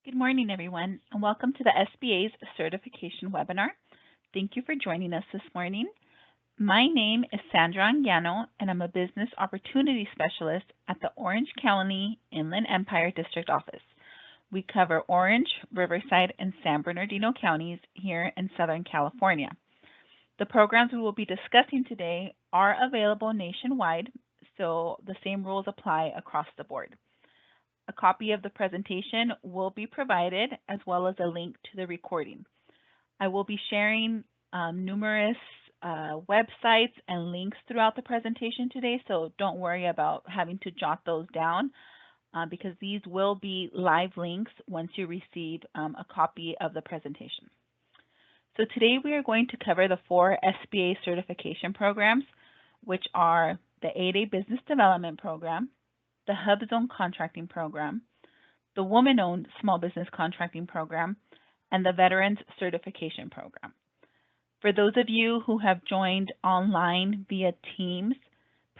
Good morning, everyone, and welcome to the SBA's certification webinar. Thank you for joining us this morning. My name is Sandra Anguiano, and I'm a Business Opportunity Specialist at the Orange County Inland Empire District Office. We cover Orange, Riverside, and San Bernardino counties here in Southern California. The programs we will be discussing today are available nationwide, so the same rules apply across the board. A copy of the presentation will be provided, as well as a link to the recording. I will be sharing numerous websites and links throughout the presentation today, so don't worry about having to jot those down because these will be live links once you receive a copy of the presentation. So today we are going to cover the 4 SBA certification programs, which are the 8A Business Development Program, the HUBZone Contracting Program, the Woman-Owned Small Business Contracting Program, and the Veterans Certification Program. For those of you who have joined online via Teams,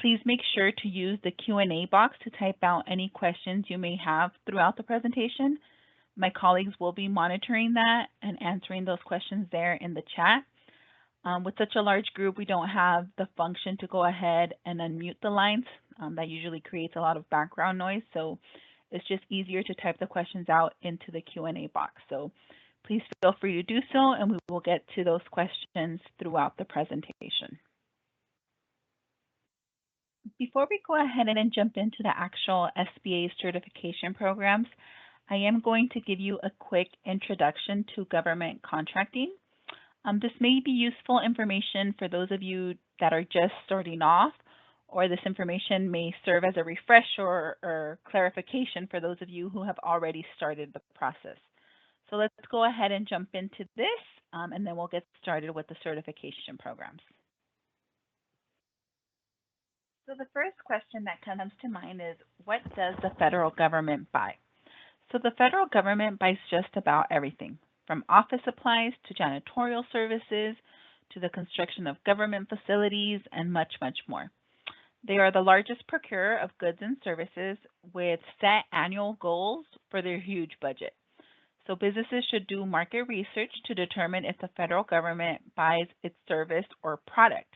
please make sure to use the Q&A box to type out any questions you may have throughout the presentation. My colleagues will be monitoring that and answering those questions there in the chat. With such a large group, we don't have the function to go ahead and unmute the lines. That usually creates a lot of background noise, so it's just easier to type the questions out into the Q&A box. So please feel free to do so, and we will get to those questions throughout the presentation. Before we go ahead and jump into the actual SBA certification programs, I am going to give you a quick introduction to government contracting. This may be useful information for those of you that are just starting off, or this information may serve as a refresher or clarification for those of you who have already started the process. So let's go ahead and jump into this, and then we'll get started with the certification programs. So the first question that comes to mind is, what does the federal government buy? So the federal government buys just about everything, from office supplies to janitorial services to the construction of government facilities and much, much more. They are the largest procurer of goods and services with set annual goals for their huge budget. So businesses should do market research to determine if the federal government buys its service or product.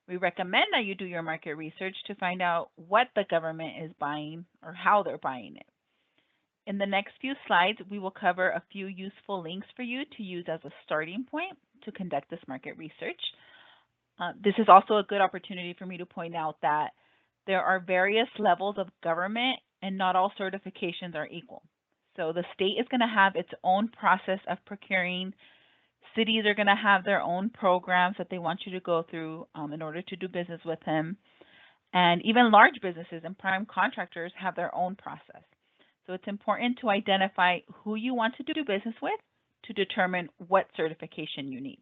We recommend that you do your market research to find out what the government is buying or how they're buying it. In the next few slides, we will cover a few useful links for you to use as a starting point to conduct this market research. This is also a good opportunity for me to point out that there are various levels of government and not all certifications are equal. So the state is going to have its own process of procuring. Cities are going to have their own programs that they want you to go through in order to do business with them. And even large businesses and prime contractors have their own process. So it's important to identify who you want to do business with to determine what certification you need.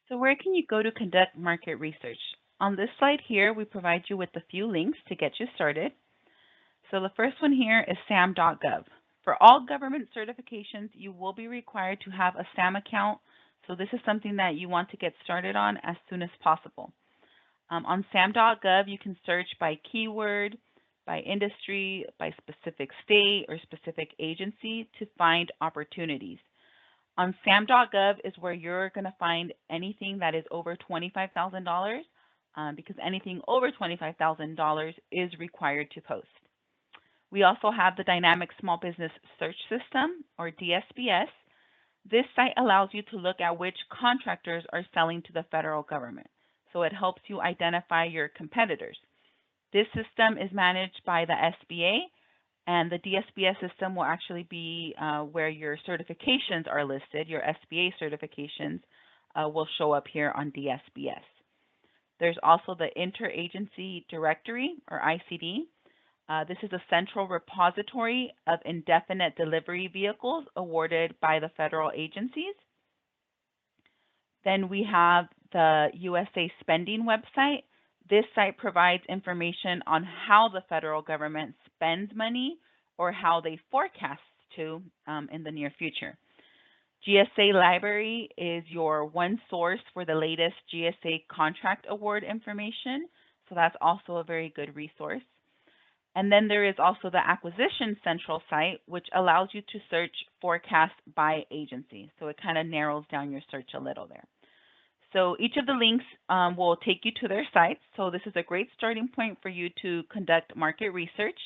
So where can you go to conduct market research? On this slide here, we provide you with a few links to get you started. So the first one here is sam.gov. For all government certifications, you will be required to have a SAM account. So this is something that you want to get started on as soon as possible. On sam.gov, you can search by keyword, by industry, by specific state or specific agency to find opportunities. On sam.gov is where you're going to find anything that is over $25,000 because anything over $25,000 is required to post. We also have the Dynamic Small Business Search System, or DSBS. This site allows you to look at which contractors are selling to the federal government. So it helps you identify your competitors. This system is managed by the SBA, and the DSBS system will actually be where your certifications are listed. Your SBA certifications will show up here on DSBS. There's also the Interagency Directory, or ICD. This is a central repository of indefinite delivery vehicles awarded by the federal agencies. Then we have the USA Spending website. This site provides information on how the federal government spends money or how they forecast to in the near future. GSA Library is your one source for the latest GSA contract award information, so that's also a very good resource. And then there is also the Acquisition Central site, which allows you to search forecast by agency. So it kind of narrows down your search a little there. So each of the links will take you to their sites. So this is a great starting point for you to conduct market research.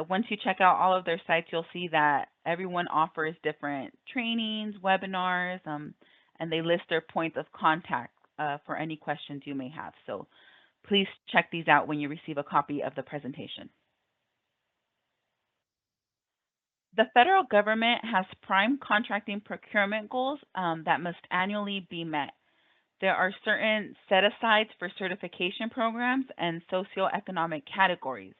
Once you check out all of their sites, you'll see that everyone offers different trainings, webinars, and they list their points of contact for any questions you may have. So please check these out when you receive a copy of the presentation. The federal government has prime contracting procurement goals that must annually be met. There are certain set-asides for certification programs and socioeconomic categories.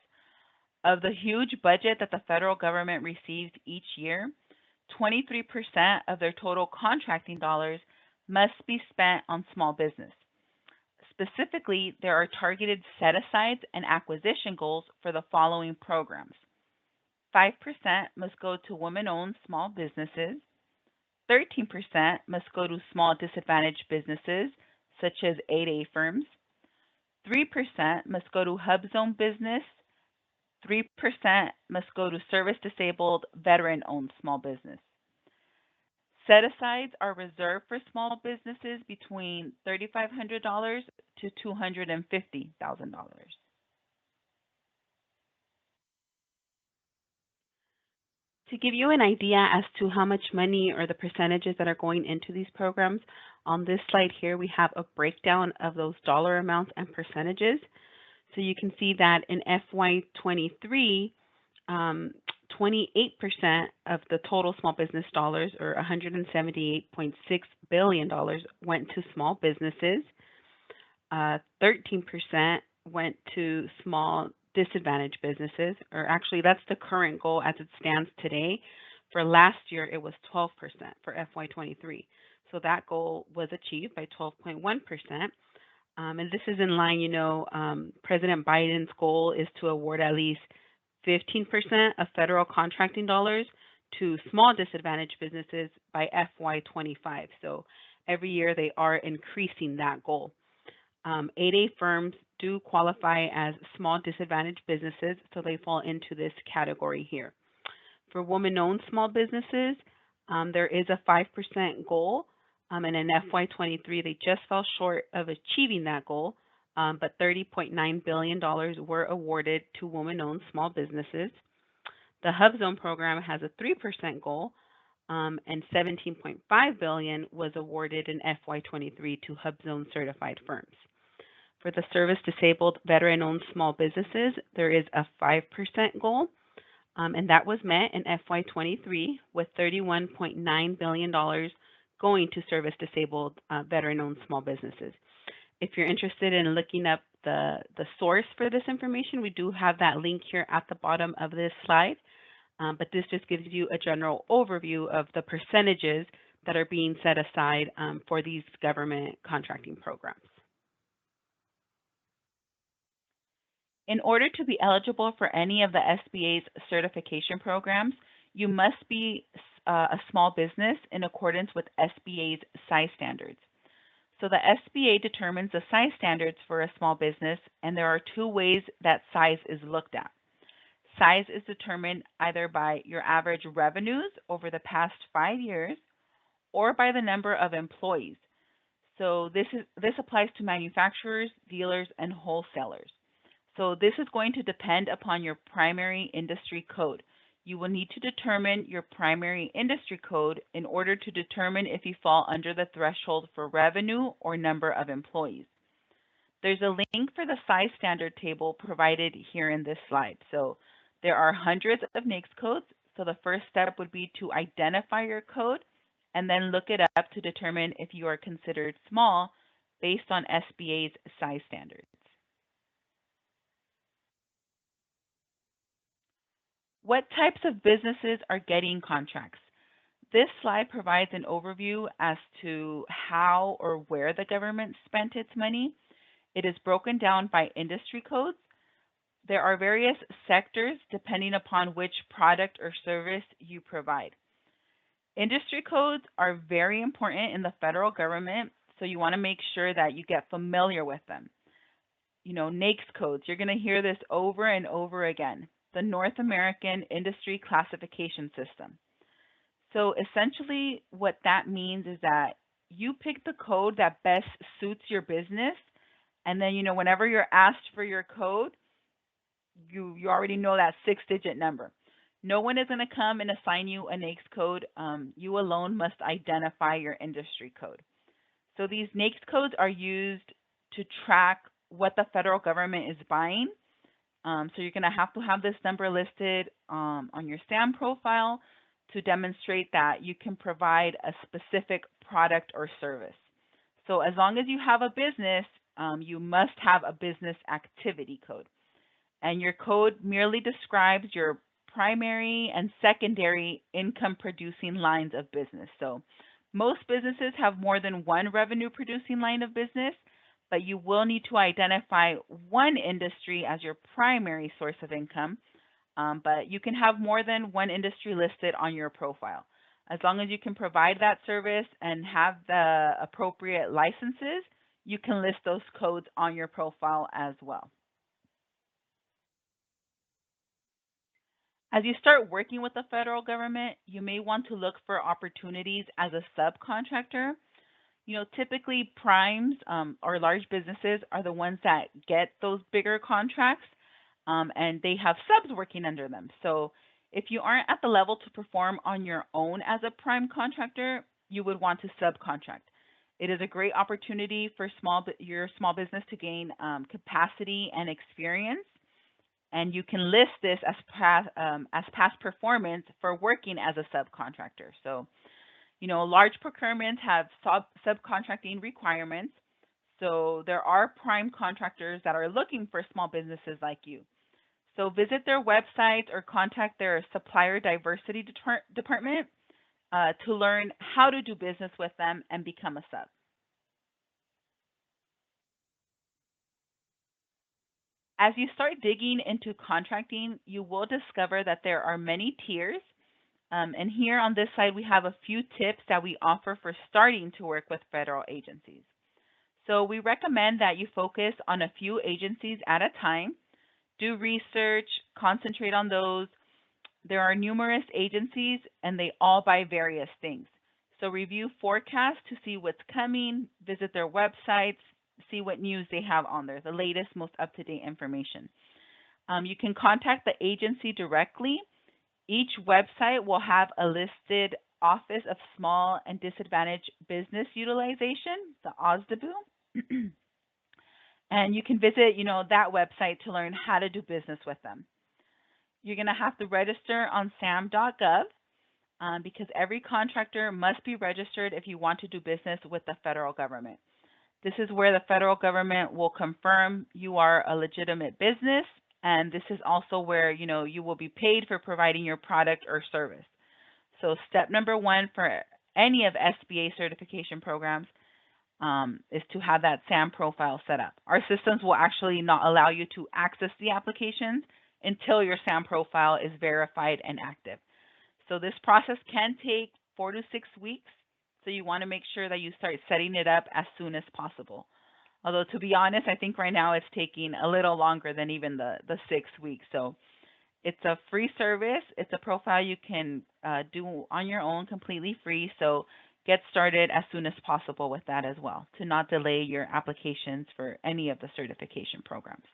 Of the huge budget that the federal government receives each year, 23% of their total contracting dollars must be spent on small business. Specifically, there are targeted set-asides and acquisition goals for the following programs. 5% must go to women-owned small businesses. 13% must go to small disadvantaged businesses, such as 8A firms. 3% must go to HUBZone business. 3% must go to service-disabled, veteran-owned small business. Set-asides are reserved for small businesses between $3,500 to $250,000. To give you an idea as to how much money or the percentages that are going into these programs, on this slide here, we have a breakdown of those dollar amounts and percentages. So you can see that in FY23, 28% of the total small business dollars, or $178.6 billion, went to small businesses. 13% went to small disadvantaged businesses, or actually that's the current goal as it stands today. For last year, it was 12% for FY23. So that goal was achieved by 12.1%. And this is in line, President Biden's goal is to award at least 15% of federal contracting dollars to small disadvantaged businesses by FY25. So every year they are increasing that goal. 8A firms do qualify as small disadvantaged businesses, so they fall into this category here. For women-owned small businesses, there is a 5% goal, and in FY23 they just fell short of achieving that goal, but $30.9 billion were awarded to women-owned small businesses. The HUBZone program has a 3% goal, and $17.5 billion was awarded in FY23 to HUBZone certified firms. For the service-disabled, veteran-owned small businesses, there is a 5% goal, and that was met in FY23 with $31.9 billion going to service-disabled, veteran-owned small businesses. If you're interested in looking up the source for this information, we do have that link here at the bottom of this slide, but this just gives you a general overview of the percentages that are being set aside for these government contracting programs. In order to be eligible for any of the SBA's certification programs, you must be a small business in accordance with SBA's size standards. So the SBA determines the size standards for a small business, and there are two ways that size is looked at. Size is determined either by your average revenues over the past 5 years or by the number of employees. So this applies to manufacturers, dealers, and wholesalers. So this is going to depend upon your primary industry code. You will need to determine your primary industry code in order to determine if you fall under the threshold for revenue or number of employees. There's a link for the size standard table provided here in this slide. So there are hundreds of NAICS codes. So the first step would be to identify your code and then look it up to determine if you are considered small based on SBA's size standards. What types of businesses are getting contracts? This slide provides an overview as to how or where the government spent its money. It is broken down by industry codes. There are various sectors depending upon which product or service you provide. Industry codes are very important in the federal government, so you want to make sure that you get familiar with them. NAICS codes. You're going to hear this over and over again. The North American Industry Classification System. So essentially what that means is that you pick the code that best suits your business, and then whenever you're asked for your code, you already know that 6-digit number. No one is going to come and assign you a NAICS code. You alone must identify your industry code. So these NAICS codes are used to track what the federal government is buying. So you're going to have this number listed on your SAM profile to demonstrate that you can provide a specific product or service. So as long as you have a business, you must have a business activity code. And your code merely describes your primary and secondary income producing lines of business. So most businesses have more than one revenue producing line of business, but you will need to identify one industry as your primary source of income. But you can have more than one industry listed on your profile. As long as you can provide that service and have the appropriate licenses, you can list those codes on your profile as well. As you start working with the federal government, you may want to look for opportunities as a subcontractor. Typically primes or large businesses are the ones that get those bigger contracts, and they have subs working under them. So if you aren't at the level to perform on your own as a prime contractor, you would want to subcontract. It is a great opportunity for your small business to gain capacity and experience. And you can list this as past performance for working as a subcontractor. So, large procurements have subcontracting requirements. So there are prime contractors that are looking for small businesses like you. So visit their website or contact their supplier diversity department to learn how to do business with them and become a sub. As you start digging into contracting, you will discover that there are many tiers. And here on this side, we have a few tips that we offer for starting to work with federal agencies. So we recommend that you focus on a few agencies at a time. Do research, concentrate on those. There are numerous agencies and they all buy various things. So review forecasts to see what's coming, visit their websites, see what news they have on there, the latest, most up-to-date information. You can contact the agency directly. Each website will have a listed Office of Small and Disadvantaged Business Utilization, the OSDBU. And you can visit, that website to learn how to do business with them. You're going to have to register on sam.gov because every contractor must be registered if you want to do business with the federal government. This is where the federal government will confirm you are a legitimate business, and this is also where you will be paid for providing your product or service. So step number one for any of SBA certification programs is to have that SAM profile set up. Our systems will actually not allow you to access the applications until your SAM profile is verified and active. So this process can take 4 to 6 weeks. So you want to make sure that you start setting it up as soon as possible. Although to be honest, I think right now it's taking a little longer than even the 6 weeks. So it's a free service. It's a profile you can do on your own completely free. So get started as soon as possible with that as well to not delay your applications for any of the certification programs.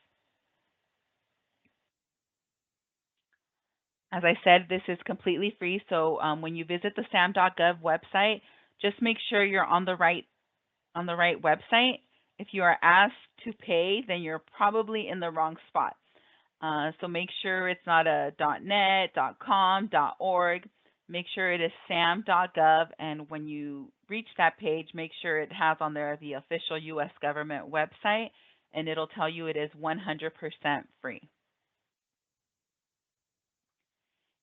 As I said, this is completely free. So when you visit the sam.gov website, just make sure you're on the right website. If you are asked to pay, then you're probably in the wrong spot. So make sure it's not a .net, .com, .org. Make sure it is sam.gov, and when you reach that page, make sure it has on there the official U.S. government website, and it'll tell you it is 100% free.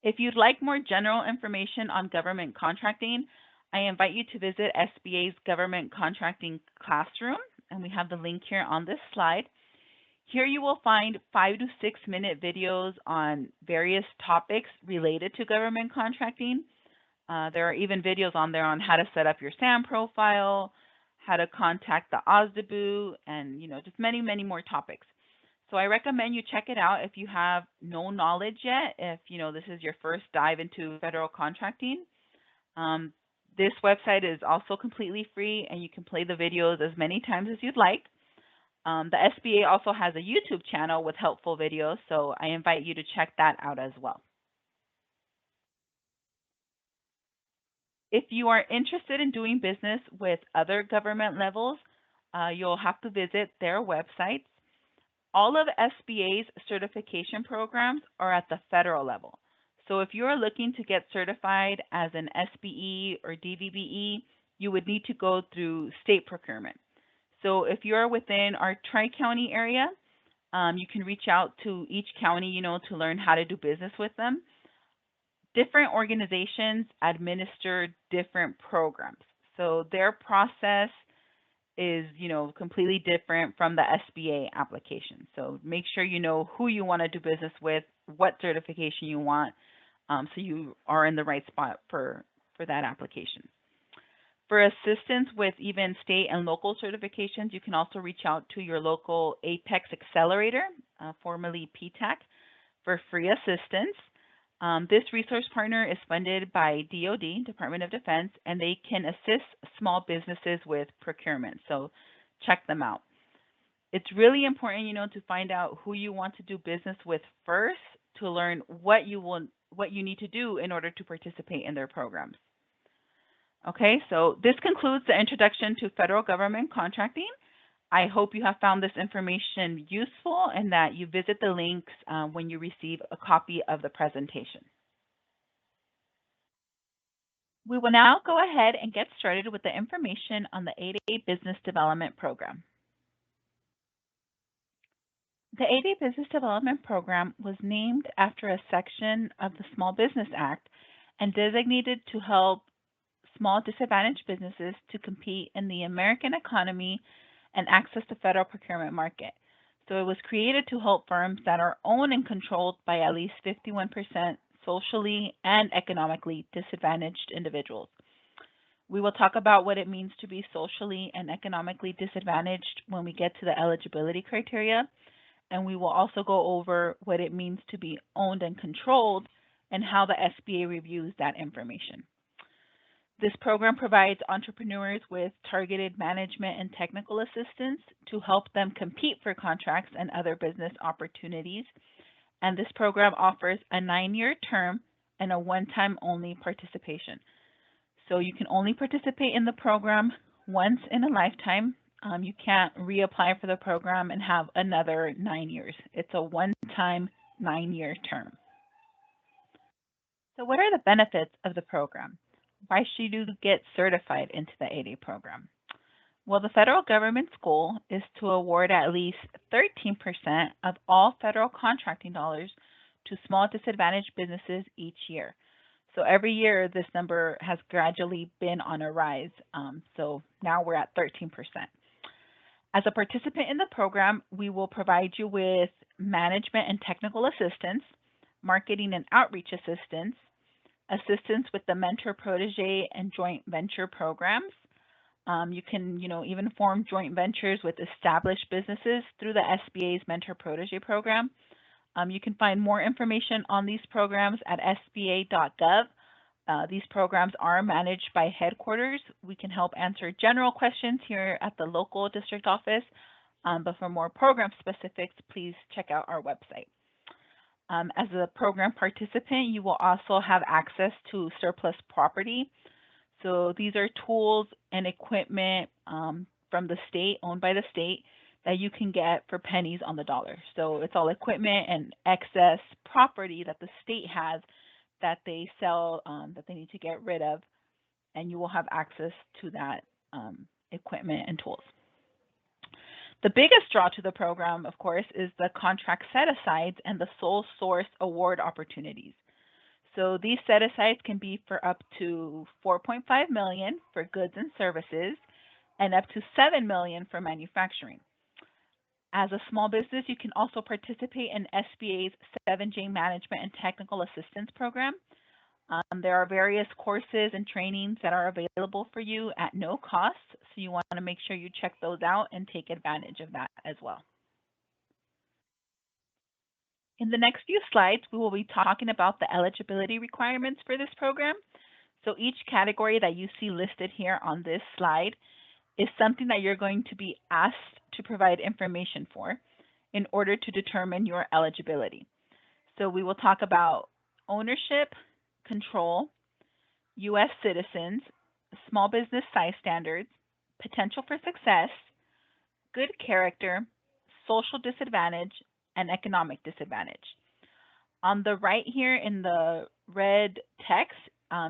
If you'd like more general information on government contracting, I invite you to visit SBA's Government Contracting Classroom, and we have the link here on this slide. Here you will find 5 to 6 minute videos on various topics related to government contracting. There are even videos on there on how to set up your SAM profile, how to contact the OSDBU, and just many, many more topics. So I recommend you check it out if you have no knowledge yet, if this is your first dive into federal contracting. Um, this website is also completely free, and you can play the videos as many times as you'd like. The SBA also has a YouTube channel with helpful videos, so I invite you to check that out as well. If you are interested in doing business with other government levels, you'll have to visit their websites. All of SBA's certification programs are at the federal level. So if you're looking to get certified as an SBE or DVBE, you would need to go through state procurement. So if you're within our Tri-County area, you can reach out to each county, to learn how to do business with them. Different organizations administer different programs. So their process is, completely different from the SBA application. So make sure you know who you want to do business with, what certification you want, so you are in the right spot for that application. For assistance with even state and local certifications, you can also reach out to your local Apex Accelerator, formerly PTAC, for free assistance. This resource partner is funded by DoD, Department of Defense, and they can assist small businesses with procurement. So check them out. It's really important, to find out who you want to do business with first to learn what you need to do in order to participate in their programs. Okay, so this concludes the introduction to federal government contracting. I hope you have found this information useful and that you visit the links when you receive a copy of the presentation. We will now go ahead and get started with the information on the 8A Business Development Program. The 8A Business Development Program was named after a section of the Small Business Act and designated to help small disadvantaged businesses to compete in the American economy and access the federal procurement market. So it was created to help firms that are owned and controlled by at least 51% socially and economically disadvantaged individuals. We will talk about what it means to be socially and economically disadvantaged when we get to the eligibility criteria, and we will also go over what it means to be owned and controlled and how the SBA reviews that information. This program provides entrepreneurs with targeted management and technical assistance to help them compete for contracts and other business opportunities. And this program offers a 9-year term and a one-time only participation. So you can only participate in the program once in a lifetime. You can't reapply for the program and have another 9 years. It's a one-time 9-year term. So what are the benefits of the program? Why should you get certified into the 8A program? Well, the federal government's goal is to award at least 13% of all federal contracting dollars to small disadvantaged businesses each year. So every year, this number has gradually been on a rise. So now we're at 13%. As a participant in the program, we will provide you with management and technical assistance, marketing and outreach assistance with the mentor protege and joint venture programs. You can, even form joint ventures with established businesses through the SBA's mentor protege program. You can find more information on these programs at sba.gov. These programs are managed by headquarters. We can help answer general questions here at the local district office, but for more program specifics, please check out our website. As a program participant, you will also have access to surplus property. So these are tools and equipment from the state, owned by the state, that you can get for pennies on the dollar. So it's all equipment and excess property that the state has that they sell, that they need to get rid of, and you will have access to that equipment and tools. The biggest draw to the program, of course, is the contract set-asides and the sole source award opportunities. So these set-asides can be for up to $4.5 million for goods and services and up to $7 million for manufacturing. As a small business, you can also participate in SBA's 7J Management and Technical Assistance Program. There are various courses and trainings that are available for you at no cost, so you want to make sure you check those out and take advantage of that as well. In the next few slides, we will be talking about the eligibility requirements for this program. So each category that you see listed here on this slide is something that you're going to be asked to provide information for in order to determine your eligibility. So we will talk about ownership, control, U.S. citizens, small business size standards, potential for success, good character, social disadvantage, and economic disadvantage. On the right here in the red text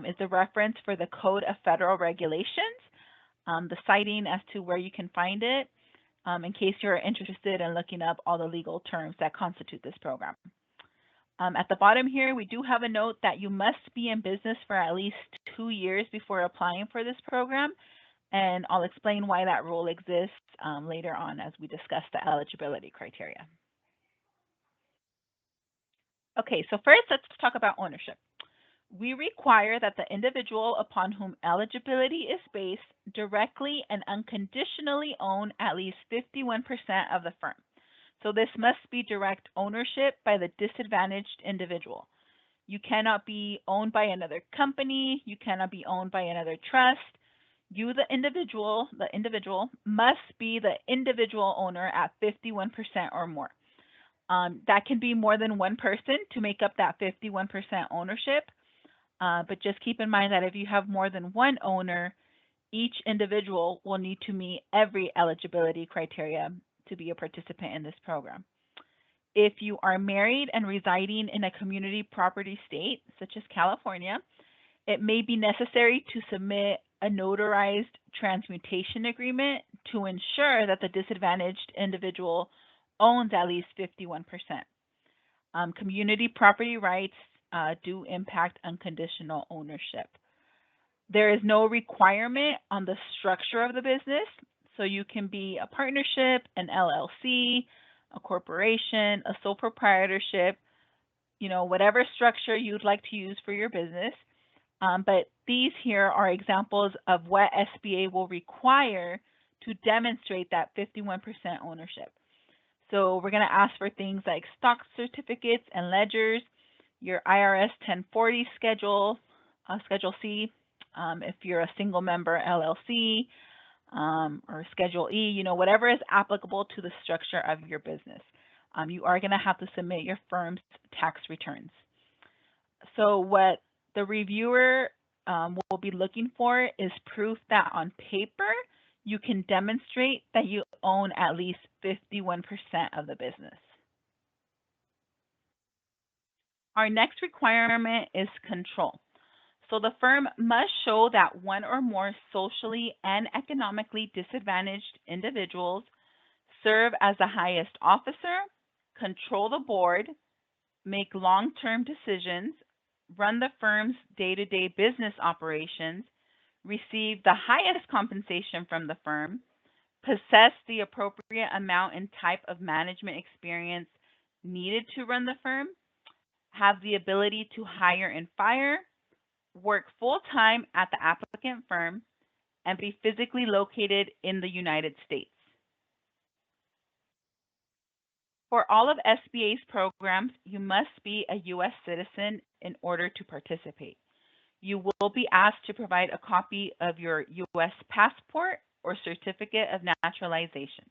is the reference for the Code of Federal Regulations, the citing as to where you can find it, in case you're interested in looking up all the legal terms that constitute this program. At the bottom here, we do have a note that you must be in business for at least 2 years before applying for this program, and I'll explain why that rule exists later on as we discuss the eligibility criteria. Okay, so first let's talk about ownership. We require that the individual upon whom eligibility is based directly and unconditionally own at least 51% of the firm. So this must be direct ownership by the disadvantaged individual. You cannot be owned by another company. You cannot be owned by another trust. You, the individual must be the individual owner at 51% or more. That can be more than one person to make up that 51% ownership. But just keep in mind that if you have more than one owner, each individual will need to meet every eligibility criteria to be a participant in this program. If you are married and residing in a community property state, such as California, it may be necessary to submit a notarized transmutation agreement to ensure that the disadvantaged individual owns at least 51%. Community property rights do impact unconditional ownership. There is no requirement on the structure of the business, so you can be a partnership, an LLC, a corporation, a sole proprietorship, whatever structure you'd like to use for your business. But these here are examples of what SBA will require to demonstrate that 51% ownership. So we're going to ask for things like stock certificates and ledgers, your IRS 1040 schedule, Schedule C, if you're a single member LLC, or Schedule E, whatever is applicable to the structure of your business. You are going to have to submit your firm's tax returns. So what the reviewer will be looking for is proof that on paper you can demonstrate that you own at least 51% of the business. Our next requirement is control. So the firm must show that one or more socially and economically disadvantaged individuals serve as the highest officer, control the board, make long-term decisions, run the firm's day-to-day business operations, receive the highest compensation from the firm, possess the appropriate amount and type of management experience needed to run the firm, have the ability to hire and fire, work full-time at the applicant firm, and be physically located in the United States. For all of SBA's programs, you must be a U.S. citizen in order to participate. You will be asked to provide a copy of your U.S. passport or certificate of naturalization.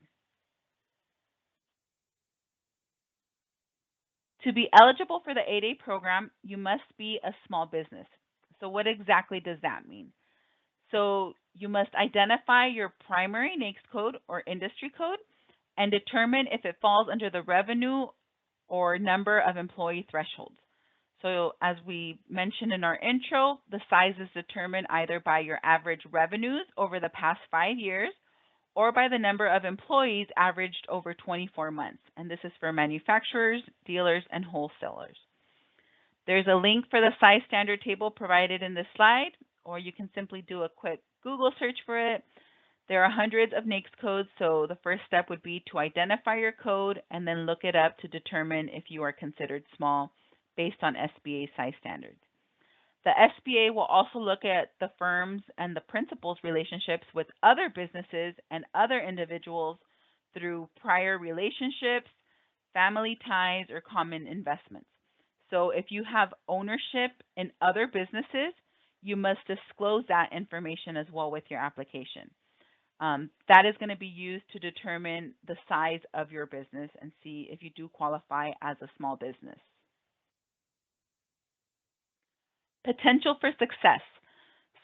To be eligible for the 8A program, you must be a small business. So what exactly does that mean? So you must identify your primary NAICS code or industry code and determine if it falls under the revenue or number of employee thresholds. So as we mentioned in our intro, the size is determined either by your average revenues over the past 5 years or by the number of employees averaged over 24 months. And this is for manufacturers, dealers, and wholesalers. There's a link for the size standard table provided in this slide, or you can simply do a quick Google search for it. There are hundreds of NAICS codes, so the first step would be to identify your code and then look it up to determine if you are considered small based on SBA size standards. The SBA will also look at the firm's and the principal's relationships with other businesses and other individuals through prior relationships, family ties, or common investments. So if you have ownership in other businesses, you must disclose that information as well with your application. That is going to be used to determine the size of your business and see if you do qualify as a small business. Potential for success.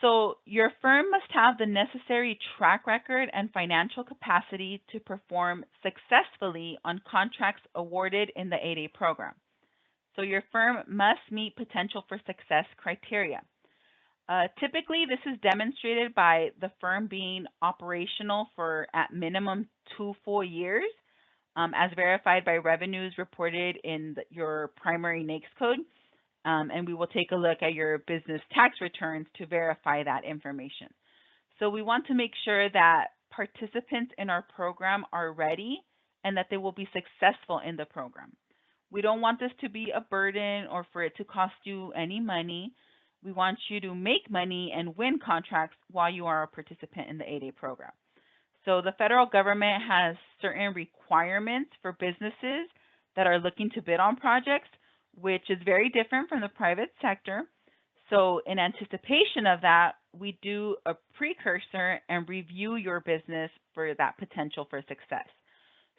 So your firm must have the necessary track record and financial capacity to perform successfully on contracts awarded in the 8A program. So your firm must meet potential for success criteria. Typically, this is demonstrated by the firm being operational for at minimum 2 full years, as verified by revenues reported in your primary NAICS code. And we will take a look at your business tax returns to verify that information. So we want to make sure that participants in our program are ready and that they will be successful in the program. We don't want this to be a burden or for it to cost you any money. We want you to make money and win contracts while you are a participant in the 8A program. So the federal government has certain requirements for businesses that are looking to bid on projects, which is very different from the private sector. So in anticipation of that, we do a precursor and review your business for that potential for success.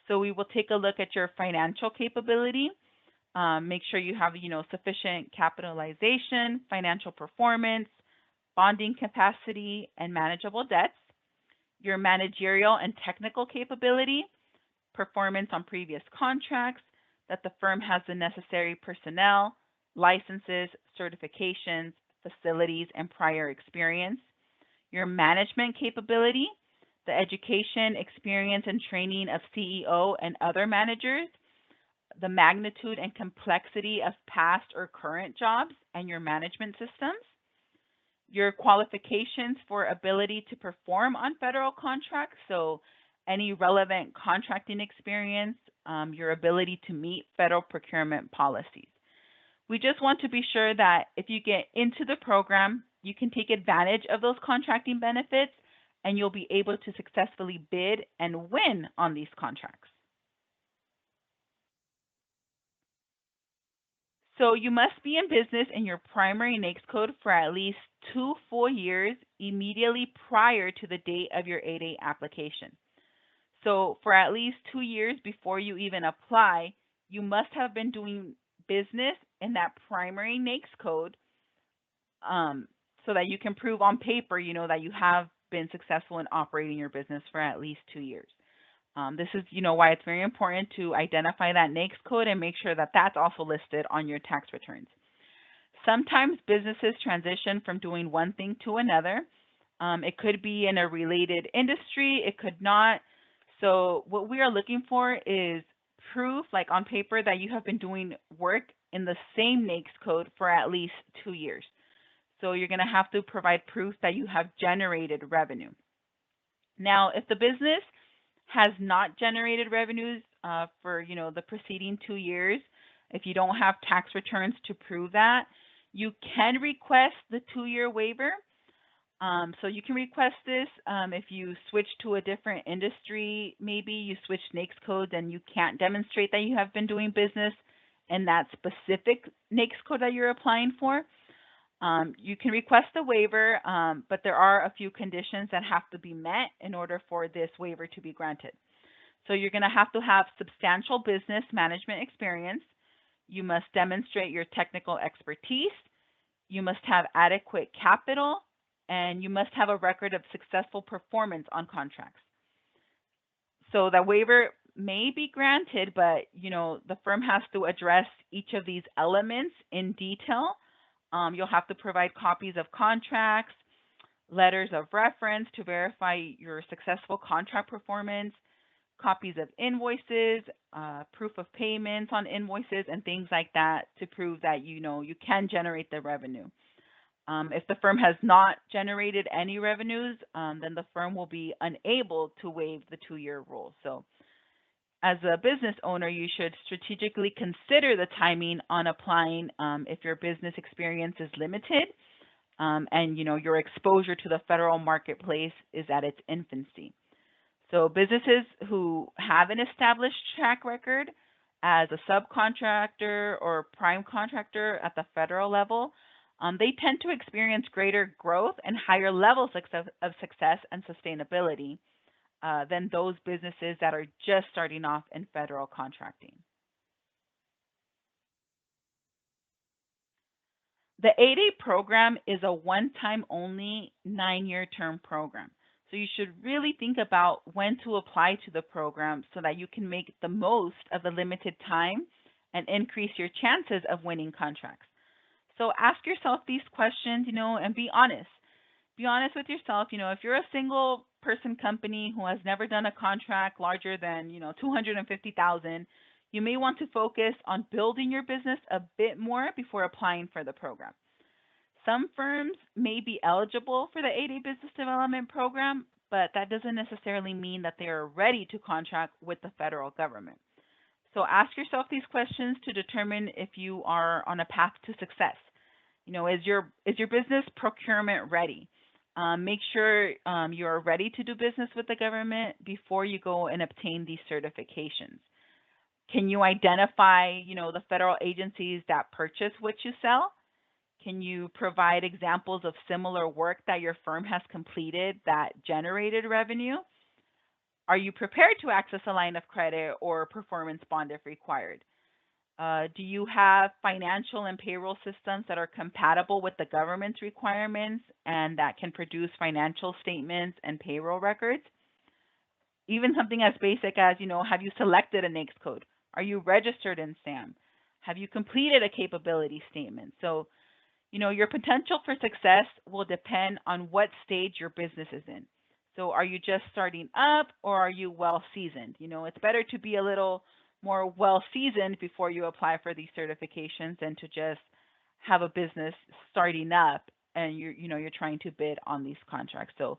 So we will take a look at your financial capability, make sure you have, sufficient capitalization, financial performance, bonding capacity, and manageable debts, your managerial and technical capability, performance on previous contracts, that the firm has the necessary personnel, licenses, certifications, facilities, and prior experience, your management capability, the education, experience, and training of CEO and other managers, the magnitude and complexity of past or current jobs and your management systems, your qualifications for ability to perform on federal contracts, so any relevant contracting experience, your ability to meet federal procurement policies. We just want to be sure that if you get into the program, you can take advantage of those contracting benefits and you'll be able to successfully bid and win on these contracts. So you must be in business in your primary NAICS code for at least 2 full years immediately prior to the date of your 8A application. So for at least 2 years before you even apply, you must have been doing business in that primary NAICS code so that you can prove on paper, that you have been successful in operating your business for at least 2 years. This is, why it's very important to identify that NAICS code and make sure that that's also listed on your tax returns. Sometimes businesses transition from doing one thing to another. It could be in a related industry, it could not. So what we are looking for is proof, like on paper, that you have been doing work in the same NAICS code for at least 2 years. So you're going to have to provide proof that you have generated revenue. Now, if the business has not generated revenues for the preceding 2 years, if you don't have tax returns to prove that, you can request the 2-year waiver. So you can request this if you switch to a different industry, maybe you switch NAICS codes and you can't demonstrate that you have been doing business in that specific NAICS code that you're applying for. You can request a waiver, but there are a few conditions that have to be met in order for this waiver to be granted. So you're going to have substantial business management experience. You must demonstrate your technical expertise. You must have adequate capital, and you must have a record of successful performance on contracts. So that waiver may be granted, but the firm has to address each of these elements in detail. You'll have to provide copies of contracts, letters of reference to verify your successful contract performance, copies of invoices, proof of payments on invoices, and things like that to prove that you can generate the revenue. If the firm has not generated any revenues, then the firm will be unable to waive the 2-year rule. So as a business owner, you should strategically consider the timing on applying if your business experience is limited and your exposure to the federal marketplace is at its infancy. So businesses who have an established track record as a subcontractor or prime contractor at the federal level, they tend to experience greater growth and higher levels of success and sustainability than those businesses that are just starting off in federal contracting. The 8A program is a one-time only 9-year term program. So you should really think about when to apply to the program so that you can make the most of the limited time and increase your chances of winning contracts. So ask yourself these questions, and be honest. Be honest with yourself. If you're a single person company who has never done a contract larger than, 250,000, you may want to focus on building your business a bit more before applying for the program. Some firms may be eligible for the 8A Business Development Program, but that doesn't necessarily mean that they are ready to contract with the federal government. So ask yourself these questions to determine if you are on a path to success. Is your business procurement ready? Make sure you are ready to do business with the government before you go and obtain these certifications. Can you identify, the federal agencies that purchase what you sell? Can you provide examples of similar work that your firm has completed that generated revenue? Are you prepared to access a line of credit or performance bond if required? Do you have financial and payroll systems that are compatible with the government's requirements and that can produce financial statements and payroll records? Even something as basic as, have you selected a NAICS code? Are you registered in SAM? Have you completed a capability statement? So, your potential for success will depend on what stage your business is in. So are you just starting up or are you well seasoned? It's better to be a little more well seasoned before you apply for these certifications than to just have a business starting up and you're trying to bid on these contracts. So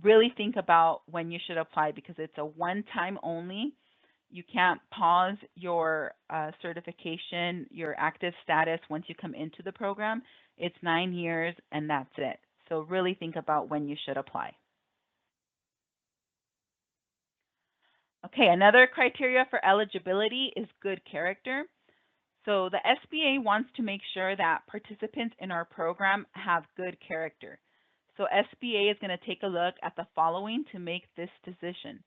really think about when you should apply because it's a one-time only. You can't pause your certification, your active status once you come into the program. It's 9 years and that's it. So really think about when you should apply. Okay, another criteria for eligibility is good character. So the SBA wants to make sure that participants in our program have good character. So SBA is going to take a look at the following to make this decision.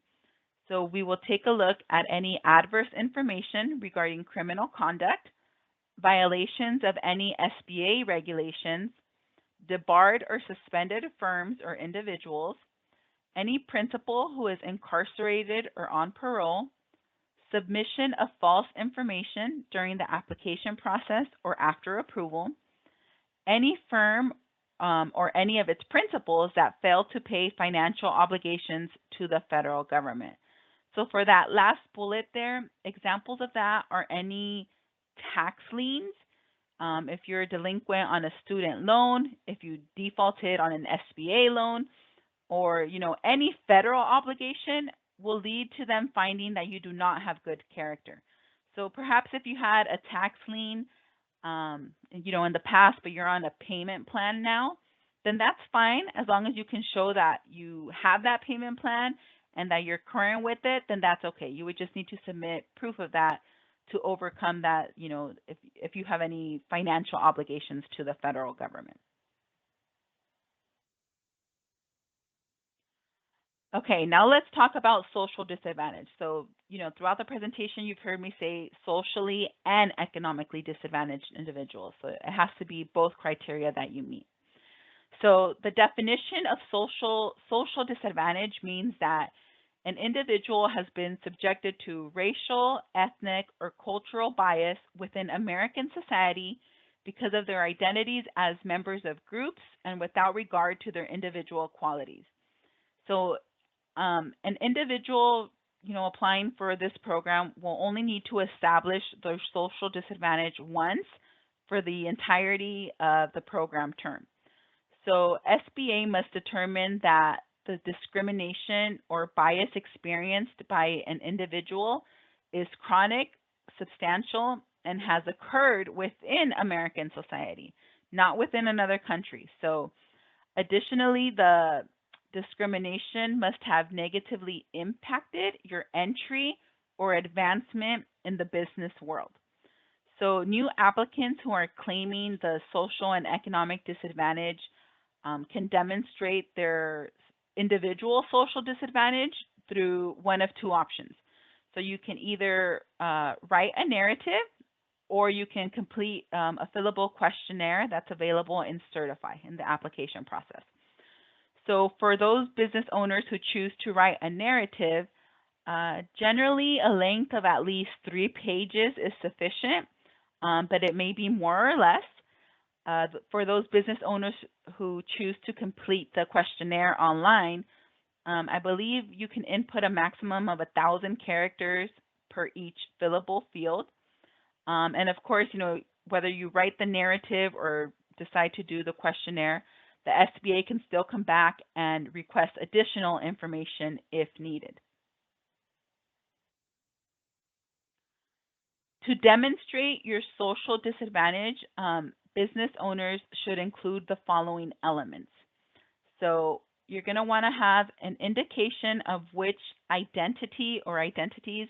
So we will take a look at any adverse information regarding criminal conduct, violations of any SBA regulations, debarred or suspended firms or individuals, any principal who is incarcerated or on parole, submission of false information during the application process or after approval, any firm or any of its principals that fail to pay financial obligations to the federal government. So for that last bullet there, examples of that are any tax liens, if you're delinquent on a student loan, if you defaulted on an SBA loan, or any federal obligation will lead to them finding that you do not have good character. So perhaps if you had a tax lien, in the past, but you're on a payment plan now, then that's fine as long as you can show that you have that payment plan and that you're current with it. Then that's okay. You would just need to submit proof of that to overcome that. If you have any financial obligations to the federal government. Okay, now let's talk about social disadvantage. So, throughout the presentation, you've heard me say socially and economically disadvantaged individuals. So it has to be both criteria that you meet. So the definition of social disadvantage means that an individual has been subjected to racial, ethnic, or cultural bias within American society because of their identities as members of groups and without regard to their individual qualities. So an individual, applying for this program will only need to establish their social disadvantage once for the entirety of the program term. So SBA must determine that the discrimination or bias experienced by an individual is chronic, substantial, and has occurred within American society, not within another country. So additionally, the discrimination must have negatively impacted your entry or advancement in the business world. So new applicants who are claiming the social and economic disadvantage can demonstrate their individual social disadvantage through one of two options. So you can either write a narrative, or you can complete a fillable questionnaire that's available in Certify in the application process. So for those business owners who choose to write a narrative, generally a length of at least 3 pages is sufficient, but it may be more or less. For those business owners who choose to complete the questionnaire online, I believe you can input a maximum of 1,000 characters per each fillable field. And of course, whether you write the narrative or decide to do the questionnaire, the SBA can still come back and request additional information if needed. To demonstrate your social disadvantage, business owners should include the following elements. So you're going to want to have an indication of which identity or identities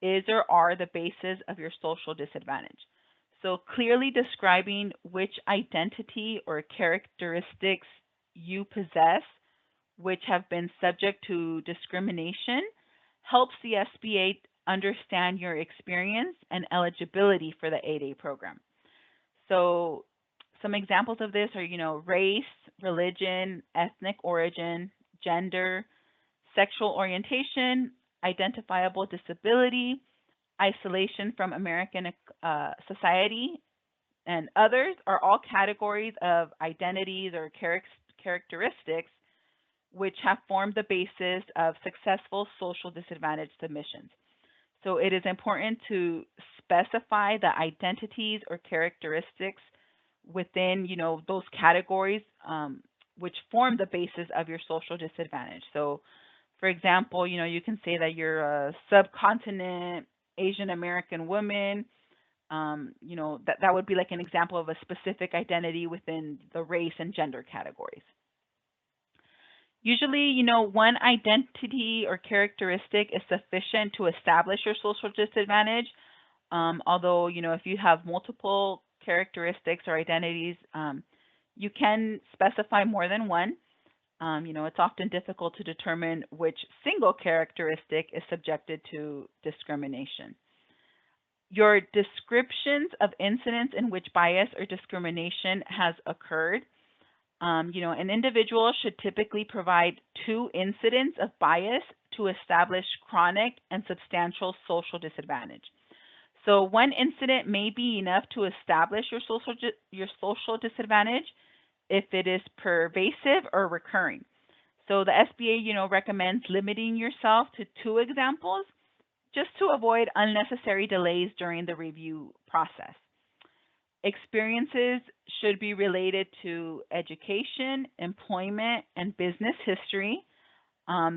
is or are the basis of your social disadvantage. So clearly describing which identity or characteristics you possess, which have been subject to discrimination, helps the SBA understand your experience and eligibility for the 8A program. So some examples of this are, race, religion, ethnic origin, gender, sexual orientation, identifiable disability, isolation from American society, and others are all categories of identities or characteristics which have formed the basis of successful social disadvantage submissions. So it is important to specify the identities or characteristics within, those categories which form the basis of your social disadvantage. So, for example, you can say that you're a subcontinent Asian American woman. That would be like an example of a specific identity within the race and gender categories. Usually, one identity or characteristic is sufficient to establish your social disadvantage. Although, if you have multiple characteristics or identities, you can specify more than one. It's often difficult to determine which single characteristic is subjected to discrimination. Your descriptions of incidents in which bias or discrimination has occurred. An individual should typically provide 2 incidents of bias to establish chronic and substantial social disadvantage. So one incident may be enough to establish your social disadvantage if it is pervasive or recurring. So the SBA, recommends limiting yourself to 2 examples just to avoid unnecessary delays during the review process. Experiences should be related to education, employment, and business history.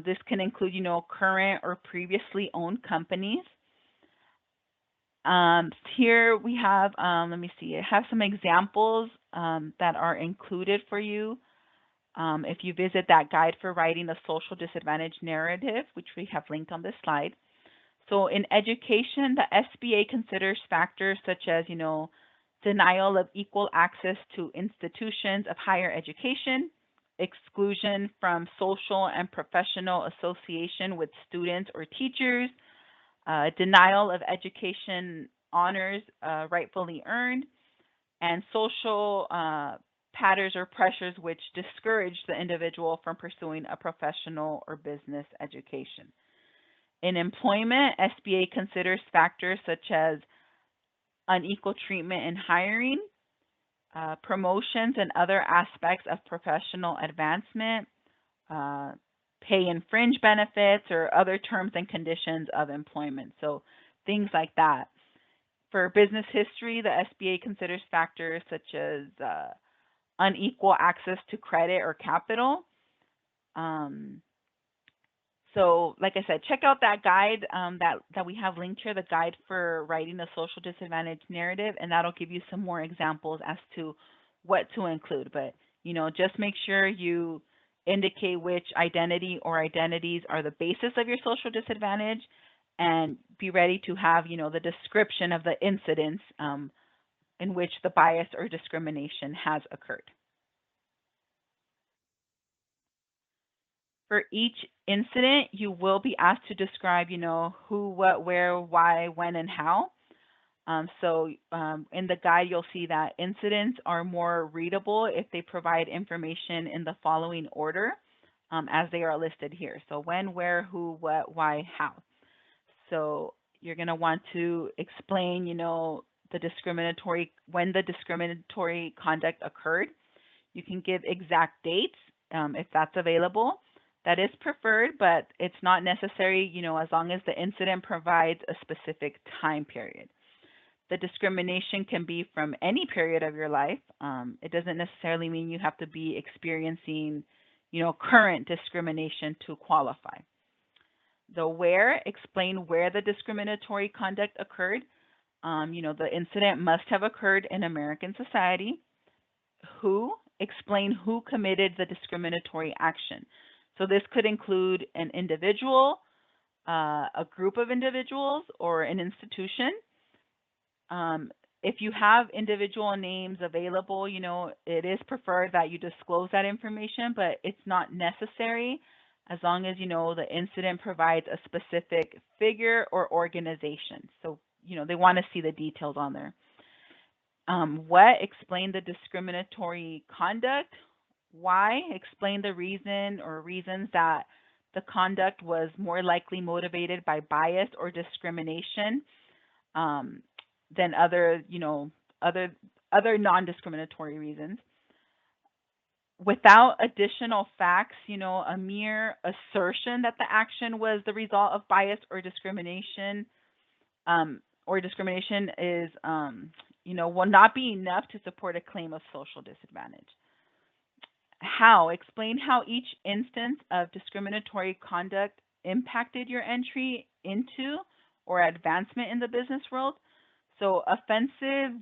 This can include, current or previously owned companies. Here we have, let me see, I have some examples that are included for you. If you visit that guide for writing the social disadvantage narrative, which we have linked on this slide. So in education, the SBA considers factors such as, denial of equal access to institutions of higher education, exclusion from social and professional association with students or teachers, denial of education honors rightfully earned, and social patterns or pressures which discourage the individual from pursuing a professional or business education. In employment, SBA considers factors such as unequal treatment in hiring, promotions and other aspects of professional advancement, pay and fringe benefits, or other terms and conditions of employment. So things like that. For business history, the SBA considers factors such as unequal access to credit or capital. So like I said, check out that guide that we have linked here, the guide for writing the social disadvantage narrative, and that'll give you some more examples as to what to include. But, just make sure you indicate which identity or identities are the basis of your social disadvantage and be ready to have, the description of the incidents in which the bias or discrimination has occurred. For each incident, you will be asked to describe, who, what, where, why, when, and how. In the guide, you'll see that incidents are more readable if they provide information in the following order as they are listed here. So when, where, who, what, why, how. So you're going to want to explain, when the discriminatory conduct occurred. You can give exact dates if that's available. That is preferred, but it's not necessary, as long as the incident provides a specific time period. The discrimination can be from any period of your life. It doesn't necessarily mean you have to be experiencing, current discrimination to qualify. The where, explain where the discriminatory conduct occurred. The incident must have occurred in American society. Who, explain who committed the discriminatory action. So this could include an individual, a group of individuals, or an institution. If you have individual names available, it is preferred that you disclose that information, but it's not necessary as long as, the incident provides a specific figure or organization. So, they want to see the details on there. What, explain the discriminatory conduct. Why, explain the reason or reasons that the conduct was more likely motivated by bias or discrimination than other non-discriminatory reasons. Without additional facts, a mere assertion that the action was the result of bias or discrimination is, will not be enough to support a claim of social disadvantage. How, explain how each instance of discriminatory conduct impacted your entry into or advancement in the business world. So offensive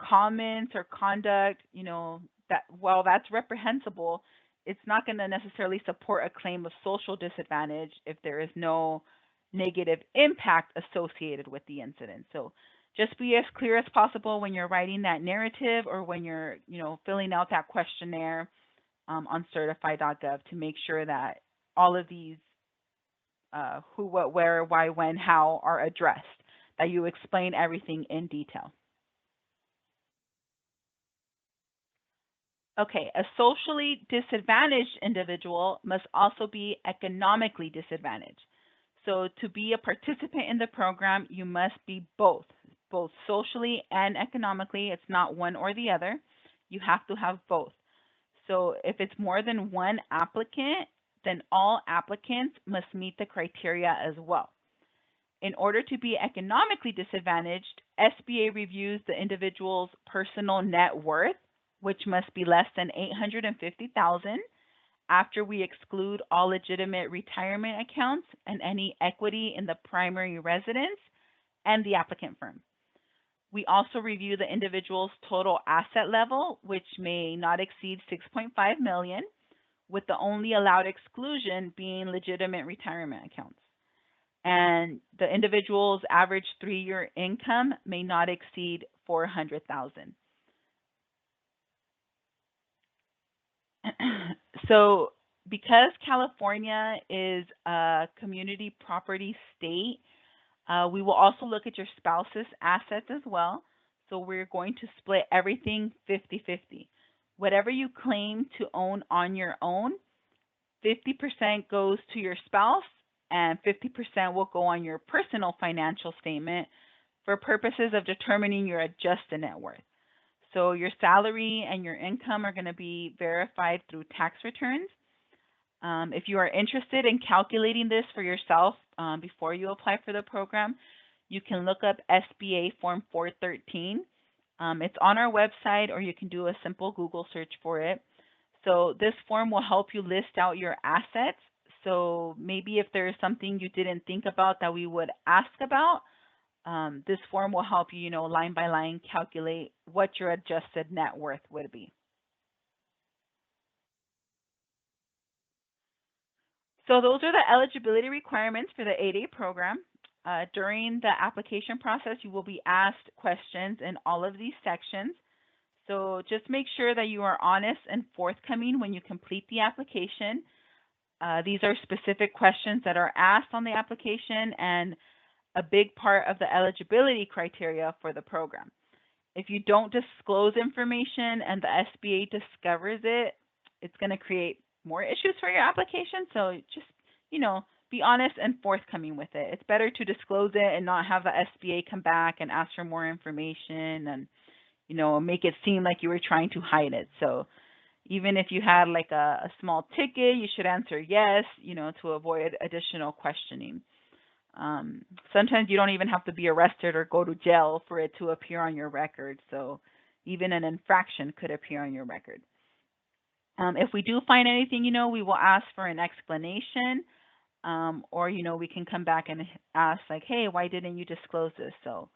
comments or conduct, that while that's reprehensible, it's not going to necessarily support a claim of social disadvantage if there is no negative impact associated with the incident. So just be as clear as possible when you're writing that narrative or when you're, filling out that questionnaire on certify.gov to make sure that all of these who, what, where, why, when, how are addressed, that you explain everything in detail. Okay, a socially disadvantaged individual must also be economically disadvantaged. So to be a participant in the program, you must be both socially and economically. It's not one or the other. You have to have both. So if it's more than one applicant, then all applicants must meet the criteria as well. In order to be economically disadvantaged, SBA reviews the individual's personal net worth, which must be less than $850,000 after we exclude all legitimate retirement accounts and any equity in the primary residence and the applicant firm. We also review the individual's total asset level, which may not exceed $6.5 million, with the only allowed exclusion being legitimate retirement accounts. And the individual's average 3-year income may not exceed $400,000. So because California is a community property state, we will also look at your spouse's assets as well. So we're going to split everything 50-50. Whatever you claim to own on your own, 50% goes to your spouse and 50% will go on your personal financial statement for purposes of determining your adjusted net worth. So your salary and your income are going to be verified through tax returns. If you are interested in calculating this for yourself before you apply for the program, you can look up SBA Form 413. It's on our website, or you can do a simple Google search for it. So this form will help you list out your assets. So maybe if there is something you didn't think about that we would ask about, this form will help you, line by line calculate what your adjusted net worth would be. So those are the eligibility requirements for the 8A program. During the application process, you will be asked questions in all of these sections. So just make sure that you are honest and forthcoming when you complete the application. These are specific questions that are asked on the application and a big part of the eligibility criteria for the program. If you don't disclose information and the SBA discovers it, it's going to create more issues for your application. So just, be honest and forthcoming with it. It's better to disclose it and not have the SBA come back and ask for more information and, make it seem like you were trying to hide it. So even if you had like a small ticket, you should answer yes, to avoid additional questioning. Sometimes you don't even have to be arrested or go to jail for it to appear on your record. So even an infraction could appear on your record. If we do find anything, we will ask for an explanation, or, we can come back and ask like, hey, why didn't you disclose this? So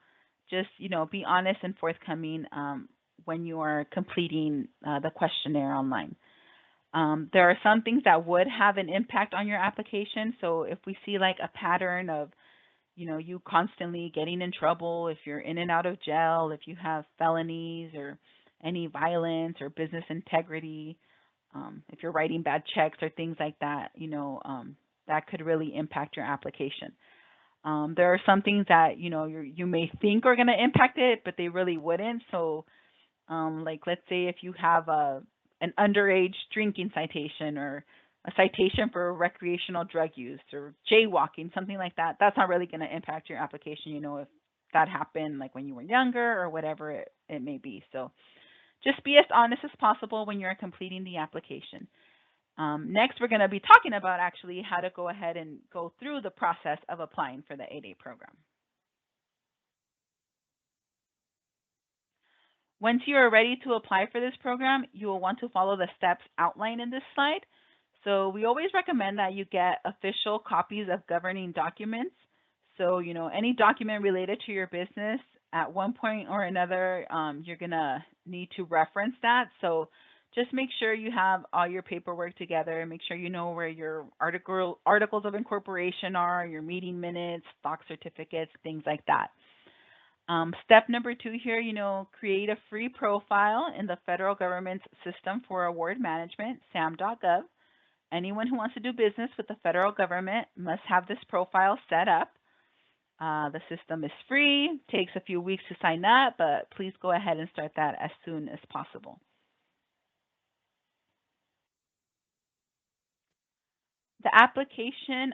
just, be honest and forthcoming when you are completing the questionnaire online. There are some things that would have an impact on your application. So if we see like a pattern of, you constantly getting in trouble, if you're in and out of jail, if you have felonies or any violence or business integrity, if you're writing bad checks or things like that, that could really impact your application. There are some things that, you may think are going to impact it, but they really wouldn't. So like, let's say if you have an underage drinking citation or a citation for recreational drug use or jaywalking, something like that, that's not really going to impact your application, if that happened like when you were younger or whatever it may be. So just be as honest as possible when you're completing the application. Next, we're going to be talking about actually how to go ahead and go through the process of applying for the 8A program. Once you are ready to apply for this program, you will want to follow the steps outlined in this slide. So we always recommend that you get official copies of governing documents. So, any document related to your business at one point or another, you're going to need to reference that. So just make sure you have all your paperwork together. Make sure you know where your articles of incorporation are, your meeting minutes, stock certificates, things like that. Step number 2 here, create a free profile in the federal government's system for award management, sam.gov. Anyone who wants to do business with the federal government must have this profile set up. The system is free, takes a few weeks to sign up, but please go ahead and start that as soon as possible. The application,